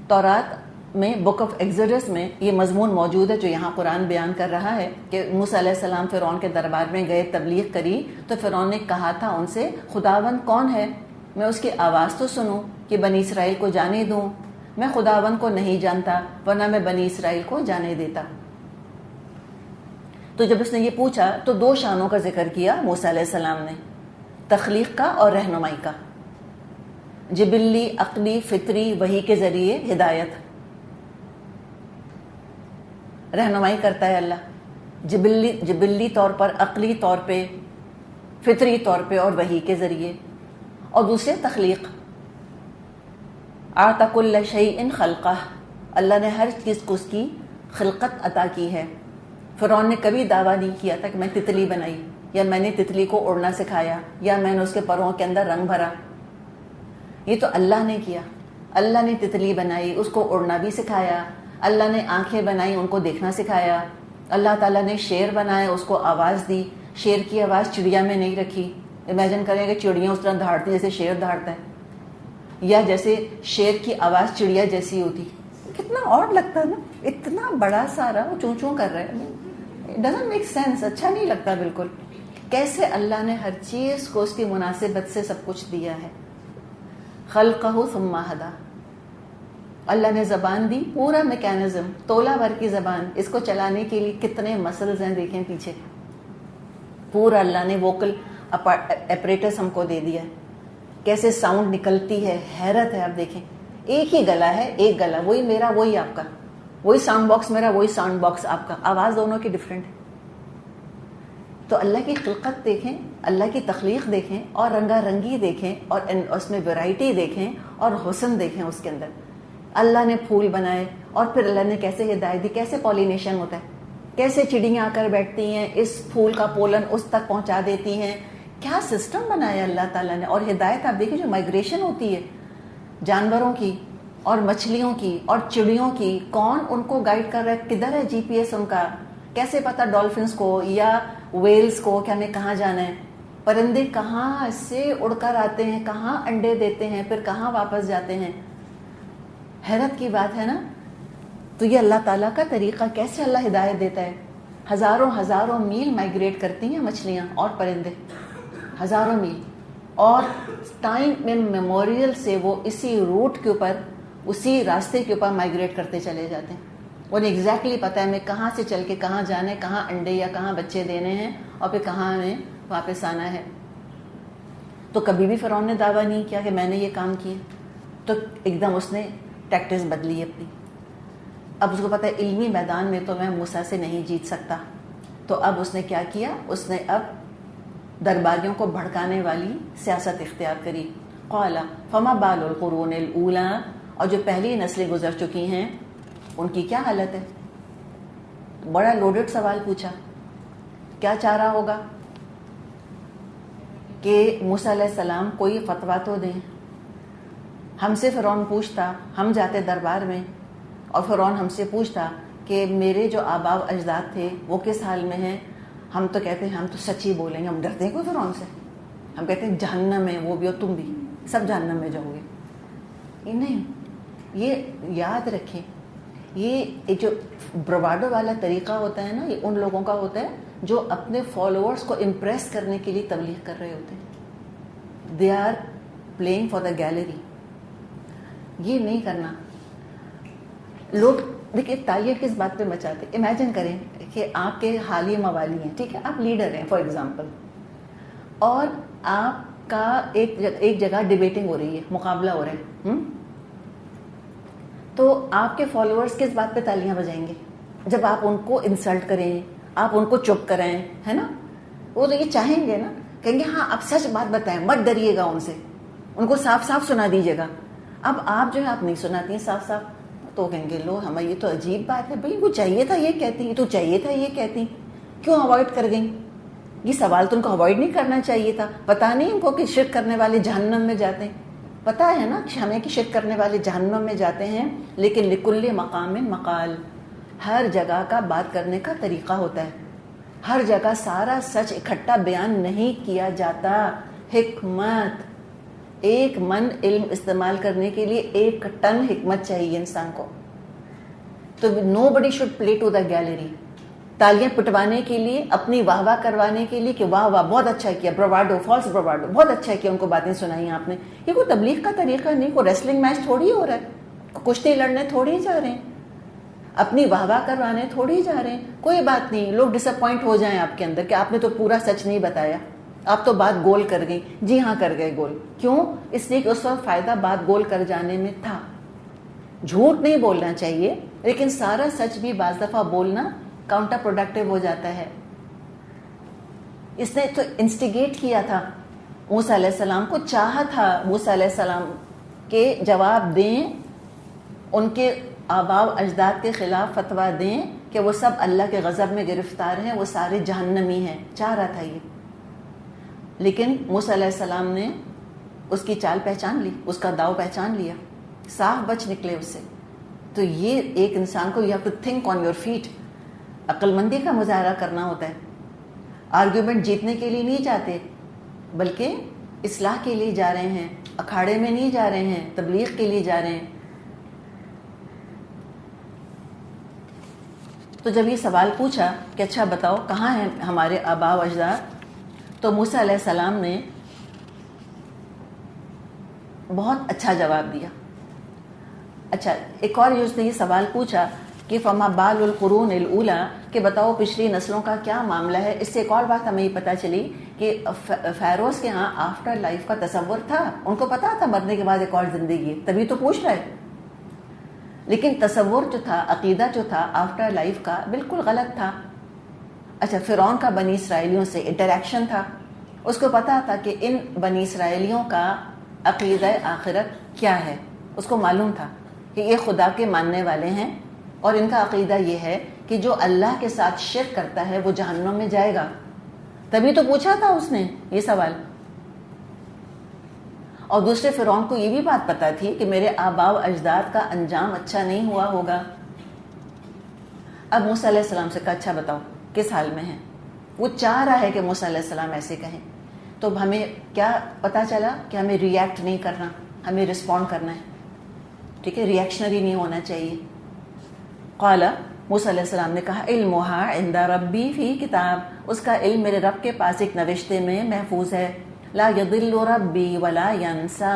تورات میں بک آف ایگزوڈس میں یہ مضمون موجود ہے جو یہاں قرآن بیان کر رہا ہے کہ موسیٰ علیہ السلام فرعون کے دربار میں گئے، تبلیغ کری، تو فرعون نے کہا تھا ان سے خداوند کون ہے، میں اس کی آواز تو سنوں کہ بنی اسرائیل کو جانے دوں. میں خداوند کو نہیں جانتا ورنہ میں بنی اسرائیل کو جانے دیتا. تو جب اس نے یہ پوچھا تو دو شانوں کا ذکر کیا موسیٰ علیہ السلام نے، تخلیق کا اور رہنمائی کا. جبلی، عقلی، فطری، وحی کے ذریعے ہدایت، رہنمائی کرتا ہے اللہ جبلی طور پر، عقلی طور پہ، فطری طور پہ اور وحی کے ذریعے. اور دوسرے تخلیق، اعطى كل شيء خلقہ، اللہ نے ہر چیز کو اس کی خلقت عطا کی ہے. فرعون نے کبھی دعویٰ نہیں کیا تھا کہ میں تتلی بنائی، یا میں نے تتلی کو اڑنا سکھایا، یا میں نے اس کے پروں کے اندر رنگ بھرا. یہ تو اللہ نے کیا. اللہ نے تتلی بنائی، اس کو اڑنا بھی سکھایا. اللہ نے آنکھیں بنائی، ان کو دیکھنا سکھایا. اللہ تعالیٰ نے شیر بنایا، اس کو آواز دی. شیر کی آواز چڑیا میں نہیں رکھی. امیجن کریں کہ چڑیاں اس طرح دہاڑتی جیسے شیر دہاڑتا ہے، یا جیسے شیر کی آواز چڑیا جیسی ہوتی. کتنا اور لگتا ہے نا، اتنا بڑا سارا وہ چوں چوں کر رہا ہے. ڈزنٹ میک سینس، اچھا نہیں لگتا بالکل. کیسے اللہ نے ہر چیز کو اس کی مناسبت سے سب کچھ دیا ہے. خلقہ ثم ہدی، اللہ نے زبان دی، پورا میکینزم، تولہ بھر کی زبان، اس کو چلانے کے لیے کتنے مسلز ہیں دیکھیں پیچھے. پورا اللہ نے ووکل اپریٹس ہم کو دے دیا، کیسے ساؤنڈ نکلتی ہے، حیرت ہے. آپ دیکھیں ایک ہی گلا ہے، ایک گلا، وہی میرا وہی آپ کا، وہی ساؤنڈ باکس میرا وہی ساؤنڈ باکس آپ کا، آواز دونوں کی ڈفرینٹ ہے. تو اللہ کی خلقت دیکھیں، اللہ کی تخلیق دیکھیں، اور رنگا رنگی دیکھیں، اور اس میں ویرائٹی دیکھیں، اور حسن دیکھیں اس کے اندر. اللہ نے پھول بنائے، اور پھر اللہ نے کیسے ہدایت دی، کیسے پولینیشن ہوتا ہے، کیسے چڑیاں آ کر بیٹھتی ہیں، اس پھول کا پولن اس تک پہنچا دیتی ہیں. کیا سسٹم بنایا اللہ تعالیٰ نے. اور ہدایت آپ دیکھیں جو مائگریشن ہوتی ہے جانوروں کی اور مچھلیوں کی اور چڑیوں کی، کون ان کو گائیڈ کر رہا ہے، کدھر ہے جی پی ایس ان کا، کیسے پتا ڈولفنس کو یا ویلز کو کہ ہمیں کہاں جانا ہے. پرندے کہاں سے اڑ کر آتے ہیں، کہاں انڈے دیتے ہیں، پھر کہاں واپس جاتے ہیں. حیرت کی بات ہے نا. تو یہ اللہ تعالیٰ کا طریقہ، کیسے اللہ ہدایت دیتا ہے. ہزاروں ہزاروں میل مائگریٹ کرتی ہیں مچھلیاں اور پرندے، ہزاروں میل، اور ٹائم میں میموریل سے وہ اسی روٹ کے اوپر، اسی راستے کے اوپر مائگریٹ کرتے چلے جاتے ہیں. انہیں ایگزیکٹلی پتہ ہے ہمیں کہاں سے چل کے کہاں جانا ہے، کہاں انڈے یا کہاں بچے دینے ہیں، اور پھر کہاں ہمیں واپس آنا ہے. تو کبھی بھی فرعون نے دعویٰ نہیں کیا کہ میں نے یہ کام کیا. تو ایک دم اس نے ٹیکٹس بدلی اپنی. اب اس کو پتہ ہے علمی میدان میں تو میں موسیٰ سے نہیں جیت سکتا. تو اب اس نے کیا کیا، اس نے اب درباریوں کو بھڑکانے والی سیاست اختیار کری. قال فما بال القرون الاولی، اور جو پہلی نسلیں گزر چکی ہیں ان کی کیا حالت ہے. بڑا لوڈڈ سوال پوچھا. کیا چاہ رہا ہوگا کہ موسیٰ علیہ السلام کوئی فتویٰ تو دیں. ہم سے فرعون پوچھتا، ہم جاتے دربار میں اور فرعون ہم سے پوچھتا کہ میرے جو آبا و اجداد تھے وہ کس حال میں ہیں، ہم تو کہتے ہیں ہم تو سچ ہی بولیں گے، ہم ڈرتے ہیں کوئی فرعون سے؟ ہم کہتے ہیں جہنم میں وہ بھی اور تم بھی، سب جہنم میں جاؤ گے. یہ نہیں، یہ یاد رکھیں، یہ ایک جو برواڈو والا طریقہ ہوتا ہے نا، یہ ان لوگوں کا ہوتا ہے جو اپنے فالوورز کو امپریس کرنے کے لیے تبلیغ کر رہے ہوتے ہیں. They are playing for the gallery. یہ نہیں کرنا. لوگ دیکھیے تالیاں کس بات پہ مچاتے. امیجن کریں کہ آپ کے حالیہ موالی ہیں، ٹھیک ہے، آپ لیڈر ہیں فار ایگزامپل، اور آپ کا ایک جگہ ڈیبیٹنگ ہو رہی ہے، مقابلہ ہو رہا ہے، تو آپ کے فالوورز کس بات پہ تالیاں بجائیں گے؟ جب آپ ان کو انسلٹ کریں، آپ ان کو چپ کریں، ہے نا، وہ تو یہ چاہیں گے نا، کہیں گے ہاں آپ سچ بات بتائیں، مت ڈریے گا ان سے، ان کو صاف صاف سنا دیجیے گا. اب آپ جو ہے آپ نہیں سناتی ہیں صاف صاف، تو کہیں گے لو ہمیں یہ تو عجیب بات ہے، بھائی وہ چاہیے تھا یہ کہتی، یہ تو چاہیے تھا یہ کہتی، کیوں اوائڈ کر گئیں؟ یہ سوال تو ان کو اوائڈ نہیں کرنا چاہیے تھا. پتہ نہیں ان کو کہ شرک کرنے والے جہنم میں جاتے ہیں. پتہ ہے نا ہمیں کہ شرک کرنے والے جہنم میں جاتے ہیں، لیکن لکل مقام مقال، ہر جگہ کا بات کرنے کا طریقہ ہوتا ہے. ہر جگہ سارا سچ اکٹھا بیان نہیں کیا جاتا. حکمت، ایک من علم استعمال کرنے کے لیے 1 ٹن حکمت چاہیے انسان کو. تو nobody should play to the gallery. تالیاں پٹوانے کے لیے، اپنی واہ واہ کروانے کے لیے کہ واہ واہ بہت اچھا کیا، برواڈو، فالس برواڈو، بہت اچھا کیا، ان کو باتیں سنائی آپ نے. یہ کوئی تبلیغ کا طریقہ نہیں. کوئی ریسلنگ میچ تھوڑی ہو رہا ہے، کشتی لڑنے تھوڑی جا رہے ہیں، اپنی واہ واہ کروانے تھوڑی جا رہے ہیں. کوئی بات نہیں، لوگ ڈس اپوائنٹ ہو جائیں آپ کے اندر کہ آپ نے تو پورا سچ نہیں بتایا، آپ تو بات گول کر گئی. جی ہاں کر گئے گول. کیوں؟ اس لیے کہ اس وقت فائدہ بات گول کر جانے میں تھا. جھوٹ نہیں بولنا چاہیے، لیکن سارا سچ بھی بعض دفعہ بولنا کاؤنٹر پروڈکٹیو ہو جاتا ہے. اس نے تو انسٹیگیٹ کیا تھا موسیٰ علیہ السلام کو، چاہا تھا موسیٰ علیہ السلام کے جواب دیں، ان کے آباء و اجداد کے خلاف فتویٰ دیں کہ وہ سب اللہ کے غضب میں گرفتار ہیں، وہ سارے جہنمی ہیں. چاہ رہا تھا یہ، لیکن موسیٰ علیہ السلام نے اس کی چال پہچان لی، اس کا داؤ پہچان لیا، صاف بچ نکلے اس سے. تو یہ ایک انسان کو you have to think on your feet. عقل مندی کا مظاہرہ کرنا ہوتا ہے. آرگیومنٹ جیتنے کے لیے نہیں جاتے، بلکہ اصلاح کے لیے جا رہے ہیں. اکھاڑے میں نہیں جا رہے ہیں، تبلیغ کے لیے جا رہے ہیں. تو جب یہ سوال پوچھا کہ اچھا بتاؤ کہاں ہیں ہمارے آباء و اجداد، تو موسیٰ علیہ السلام نے بہت اچھا جواب دیا. اچھا ایک اور اس نے یہ سوال پوچھا کہ فما بال القرون الاولی، کہ بتاؤ پچھلی نسلوں کا کیا معاملہ ہے. اس سے ایک اور بات ہمیں یہ پتہ چلی کہ فیروز کے ہاں آفٹر لائف کا تصور تھا. ان کو پتا تھا مرنے کے بعد ایک اور زندگی ہے، تبھی تو پوچھ رہے. لیکن تصور جو تھا، عقیدہ جو تھا آفٹر لائف کا، بالکل غلط تھا. اچھا فرعون کا بنی اسرائیلیوں سے انٹریکشن تھا، اس کو پتا تھا کہ ان بنی اسرائیلیوں کا عقیدہ آخرت کیا ہے. اس کو معلوم تھا کہ یہ خدا کے ماننے والے ہیں، اور ان کا عقیدہ یہ ہے کہ جو اللہ کے ساتھ شرک کرتا ہے وہ جہنم میں جائے گا. تبھی تو پوچھا تھا اس نے یہ سوال. اور دوسرے فرعون کو یہ بھی بات پتا تھی کہ میرے آباء و اجداد کا انجام اچھا نہیں ہوا ہوگا. اب موسیٰ علیہ السلام سے کہا اچھا بتاؤ کس حال میں ہیں. وہ چاہ رہا ہے کہ موسیٰ علیہ السلام ایسے کہیں. تو ہمیں کیا پتا چلا کہ ہمیں ریئیکٹ نہیں کرنا، ہمیں رسپونڈ کرنا ہے. ٹھیک ہے، ریئیکشنری نہیں ہونا چاہیے. قال، موسیٰ علیہ السلام نے کہا علمها عند ربی فی کتاب، اس کا علم میرے رب کے پاس ایک نوشتے میں محفوظ ہے. لا یضل ربی ولا ینسا،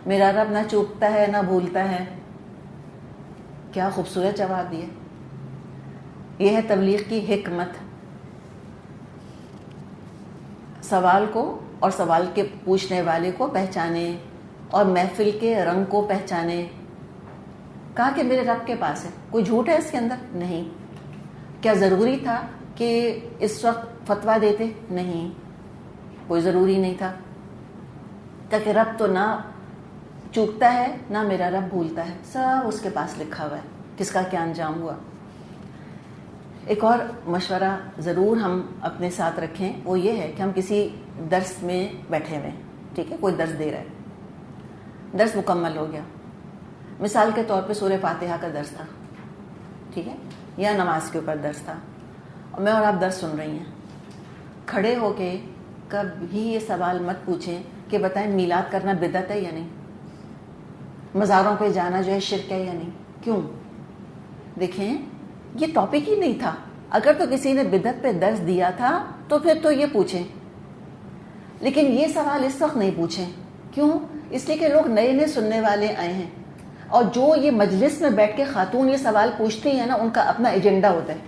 میرا رب نہ چوکتا ہے نہ بھولتا ہے. کیا خوبصورت جواب دیا. یہ ہے تبلیغ کی حکمت. سوال کو اور سوال کے پوچھنے والے کو پہچانے، اور محفل کے رنگ کو پہچانے. کہا کہ میرے رب کے پاس ہے. کوئی جھوٹ ہے اس کے اندر؟ نہیں. کیا ضروری تھا کہ اس وقت فتویٰ دیتے؟ نہیں، کوئی ضروری نہیں تھا. کہ رب تو نہ چوکتا ہے نہ میرا رب بھولتا ہے، سب اس کے پاس لکھا ہوا ہے کس کا کیا انجام ہوا. ایک اور مشورہ ضرور ہم اپنے ساتھ رکھیں، وہ یہ ہے کہ ہم کسی درس میں بیٹھے ہوئے، ٹھیک ہے، کوئی درس دے رہا ہے، درس مکمل ہو گیا. مثال کے طور پہ سورہ فاتحہ کا درس تھا, ٹھیک ہے, یا نماز کے اوپر درس تھا, اور میں اور آپ درس سن رہی ہیں. کھڑے ہو کے کبھی یہ سوال مت پوچھیں کہ بتائیں میلاد کرنا بدعت ہے یا نہیں, مزاروں پہ جانا جو ہے شرک ہے یا نہیں. کیوں؟ دیکھیں یہ ٹاپک ہی نہیں تھا. اگر تو کسی نے بدعت پہ درس دیا تھا تو پھر تو یہ پوچھیں, لیکن یہ سوال اس وقت نہیں پوچھیں. کیوں؟ اس لیے کہ لوگ نئے نئے سننے والے آئے ہیں, اور جو یہ مجلس میں بیٹھ کے خاتون یہ سوال پوچھتی ہیں نا, ان کا اپنا ایجنڈا ہوتا ہے,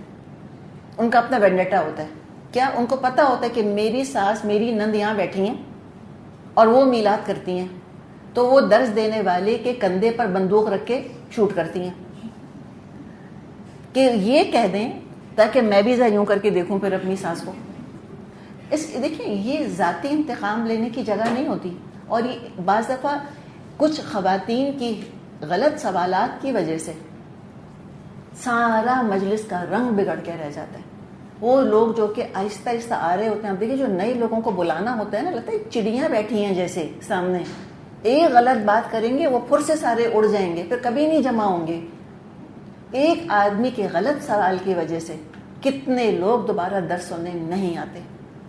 ان کا اپنا وینڈیٹا ہوتا ہے. کیا ان کو پتا ہوتا ہے کہ میری ساس میری نند یہاں بیٹھی ہیں اور وہ میلاد کرتی ہیں, تو وہ درس دینے والے کے کندھے پر بندوق رکھ کے شوٹ کرتی ہیں کہ یہ کہہ دیں تاکہ میں بھی ذرا یوں کر کے دیکھوں پھر اپنی ساس کو. دیکھیں یہ ذاتی انتقام لینے کی جگہ نہیں ہوتی. اور یہ بعض دفعہ کچھ خواتین کی غلط سوالات کی وجہ سے سارا مجلس کا رنگ بگڑ کے رہ جاتا ہے. وہ لوگ جو کہ آہستہ آہستہ آ رہے ہوتے ہیں, اب دیکھیے جو نئے لوگوں کو بلانا ہوتا ہے نا, لگتا ہے چڑیاں بیٹھی ہیں جیسے سامنے, ایک غلط بات کریں گے وہ پھر سے سارے اڑ جائیں گے, پھر کبھی نہیں جمع ہوں گے. ایک آدمی کے غلط سوال کی وجہ سے کتنے لوگ دوبارہ درس سننے نہیں آتے,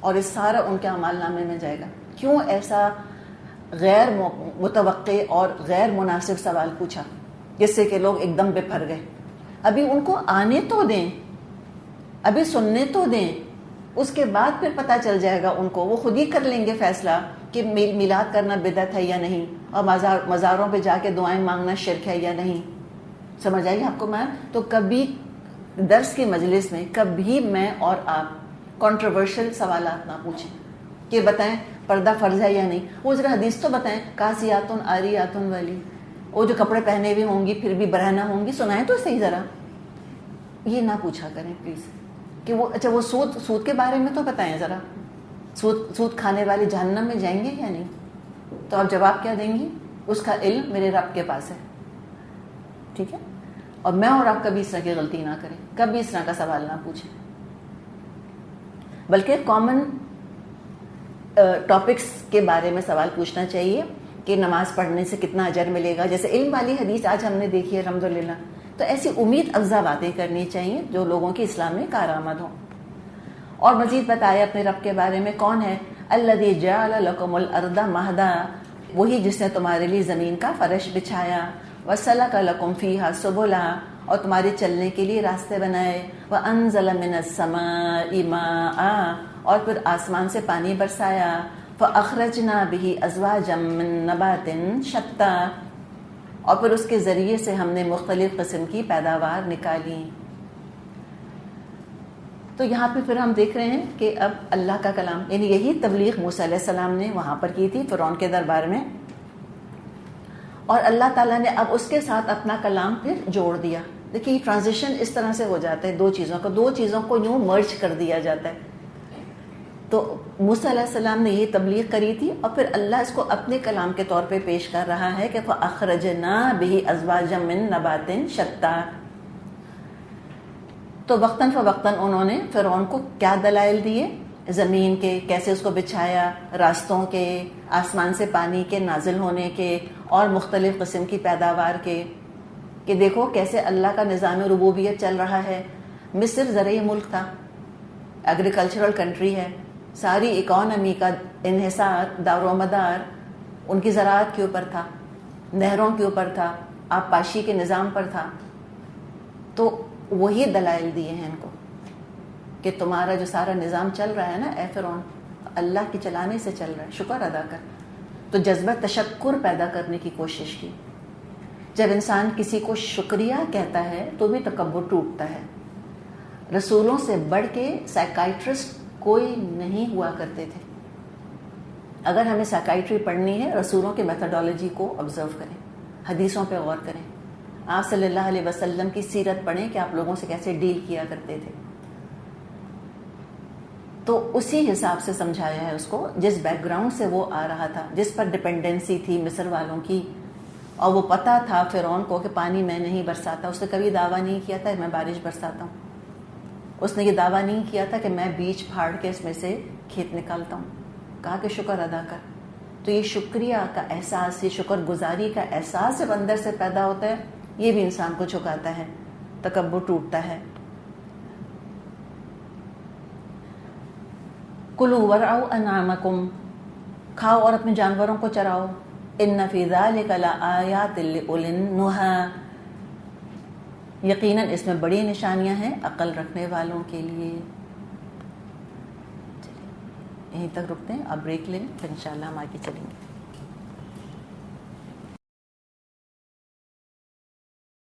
اور اس سارا ان کے اعمال نامے میں جائے گا. کیوں ایسا غیر متوقع اور غیر مناسب سوال پوچھا جس سے کہ لوگ ایک دم بپھر گئے؟ ابھی ان کو آنے تو دیں, ابھی سننے تو دیں, اس کے بعد پھر پتہ چل جائے گا ان کو, وہ خود ہی کر لیں گے فیصلہ کہ میلاد کرنا بدعت ہے یا نہیں, اور مزاروں پہ جا کے دعائیں مانگنا شرک ہے یا نہیں. سمجھ آئیے آپ کو میں؟ تو کبھی درس کی مجلس میں کبھی میں اور آپ کنٹروورشل سوالات نہ پوچھیں کہ بتائیں پردہ فرض ہے یا نہیں. وہ ذرا حدیث تو بتائیں, کاسیاتن عاریاتن والی, وہ جو کپڑے پہنے ہوئے ہوں گی پھر بھی برہنہ ہوں گی, سنائیں تو صحیح ذرا. یہ نہ پوچھا کریں پلیز کہ وہ اچھا وہ سود کے بارے میں تو بتائیں ذرا, سود کھانے والے جہنم میں جائیں گے یا نہیں. تو آپ جواب کیا دیں گی؟ اس کا علم میرے رب کے پاس ہے, ٹھیک ہے. اور میں اور آپ کبھی اس طرح کی غلطی نہ کریں, کبھی اس طرح کا سوال نہ پوچھیں, بلکہ کامن ٹاپکس کے بارے میں سوال پوچھنا چاہیے کہ نماز پڑھنے سے کتنا اجر ملے گا. جیسے علم والی حدیث آج ہم نے دیکھی ہے الحمدللہ, تو ایسی امید افزا باتیں کرنی چاہیے جو لوگوں کی اسلام میں کارآمد ہوں. اور مزید بتایا اپنے رب کے بارے میں, کون ہے؟ الذی جعل لکم الارض مہدا, وہی جس نے تمہارے لیے زمین کا فرش بچھایا, وسلک لکم فیہا سبلا, اور تمہارے چلنے کے لیے راستے بنائے, وانزل من السماء ماء, اور پھر آسمان سے پانی برسایا, فاخرجنا به ازواجا من نبات شتى, اور پھر اس کے ذریعے سے ہم نے مختلف قسم کی پیداوار نکالی. تو یہاں پہ پھر ہم دیکھ رہے ہیں کہ اب اللہ کا کلام, یعنی یہی تبلیغ موسیٰ علیہ السلام نے وہاں پر کی تھی فرعون کے دربار میں, اور اللہ تعالیٰ نے اب اس کے ساتھ اپنا کلام پھر جوڑ دیا. دیکھیے ٹرانزیشن اس طرح سے ہو جاتا ہے, دو چیزوں کو یوں مرج کر دیا جاتا ہے. تو موسیٰ علیہ السلام نے یہ تبلیغ کری تھی, اور پھر اللہ اس کو اپنے کلام کے طور پہ پیش کر رہا ہے کہ فَأَخْرَجْنَا بِهِ أَزْوَاجًا مِّن نَبَاتٍ شَتَّى. تو وقتاً فوقتاً انہوں نے فرعون کو کیا دلائل دیے؟ زمین کے, کیسے اس کو بچھایا, راستوں کے, آسمان سے پانی کے نازل ہونے کے, اور مختلف قسم کی پیداوار کے, کہ دیکھو کیسے اللہ کا نظام ربوبیت چل رہا ہے. مصر زرعی ملک تھا, ایگریکلچرل کنٹری ہے, ساری اکانومی کا انحصار دار و مدار ان کی زراعت کے اوپر تھا, نہروں کے اوپر تھا, آبپاشی کے نظام پر تھا. تو وہی دلائل دیے ہیں ان کو کہ تمہارا جو سارا نظام چل رہا ہے نا اے فرعون, اللہ کی چلانے سے چل رہا ہے, شکر ادا کر. تو جذبہ تشکر پیدا کرنے کی کوشش کی. جب انسان کسی کو شکریہ کہتا ہے تو بھی تکبر ٹوٹتا ہے. رسولوں سے بڑھ کے سائیکائٹرسٹ کوئی نہیں ہوا کرتے تھے. اگر ہمیں سائیکائٹری پڑھنی ہے, رسولوں کے میتھڈالوجی کو آبزرو کریں, حدیثوں پہ غور کریں, آپ صلی اللہ علیہ وسلم کی سیرت پڑھیں کہ آپ لوگوں سے کیسے ڈیل کیا کرتے تھے. تو اسی حساب سے سمجھایا ہے اس کو, جس بیک گراؤنڈ سے وہ آ رہا تھا, جس پر ڈپینڈنسی تھی مصر والوں کی, اور وہ پتہ تھا فرعون کو کہ پانی میں نہیں برساتا. اس نے کبھی دعویٰ نہیں کیا تھا کہ میں بارش برساتا ہوں. اس نے یہ دعویٰ نہیں کیا تھا کہ میں بیج پھاڑ کے اس میں سے کھیت نکالتا ہوں. کہا کہ شکر ادا کر, تو یہ شکریہ کا احساس، یہ شکر گزاری کا احساس جب اندر سے پیدا ہوتا ہے، یہ بھی انسان کو جھکاتا ہے، تکبر ٹوٹتا ہے۔ کلوا ورعوا انعامکم، کھاؤ اور اپنے جانوروں کو چراؤ، ان فی ذلک لآیات لأولی النہی، یقیناً اس میں بڑی نشانیاں ہیں عقل رکھنے والوں کے لیے۔ چلیے یہیں تک رکتے ہیں، اب بریک لیں، پھر انشاءاللہ ہم آگے چلیں گے۔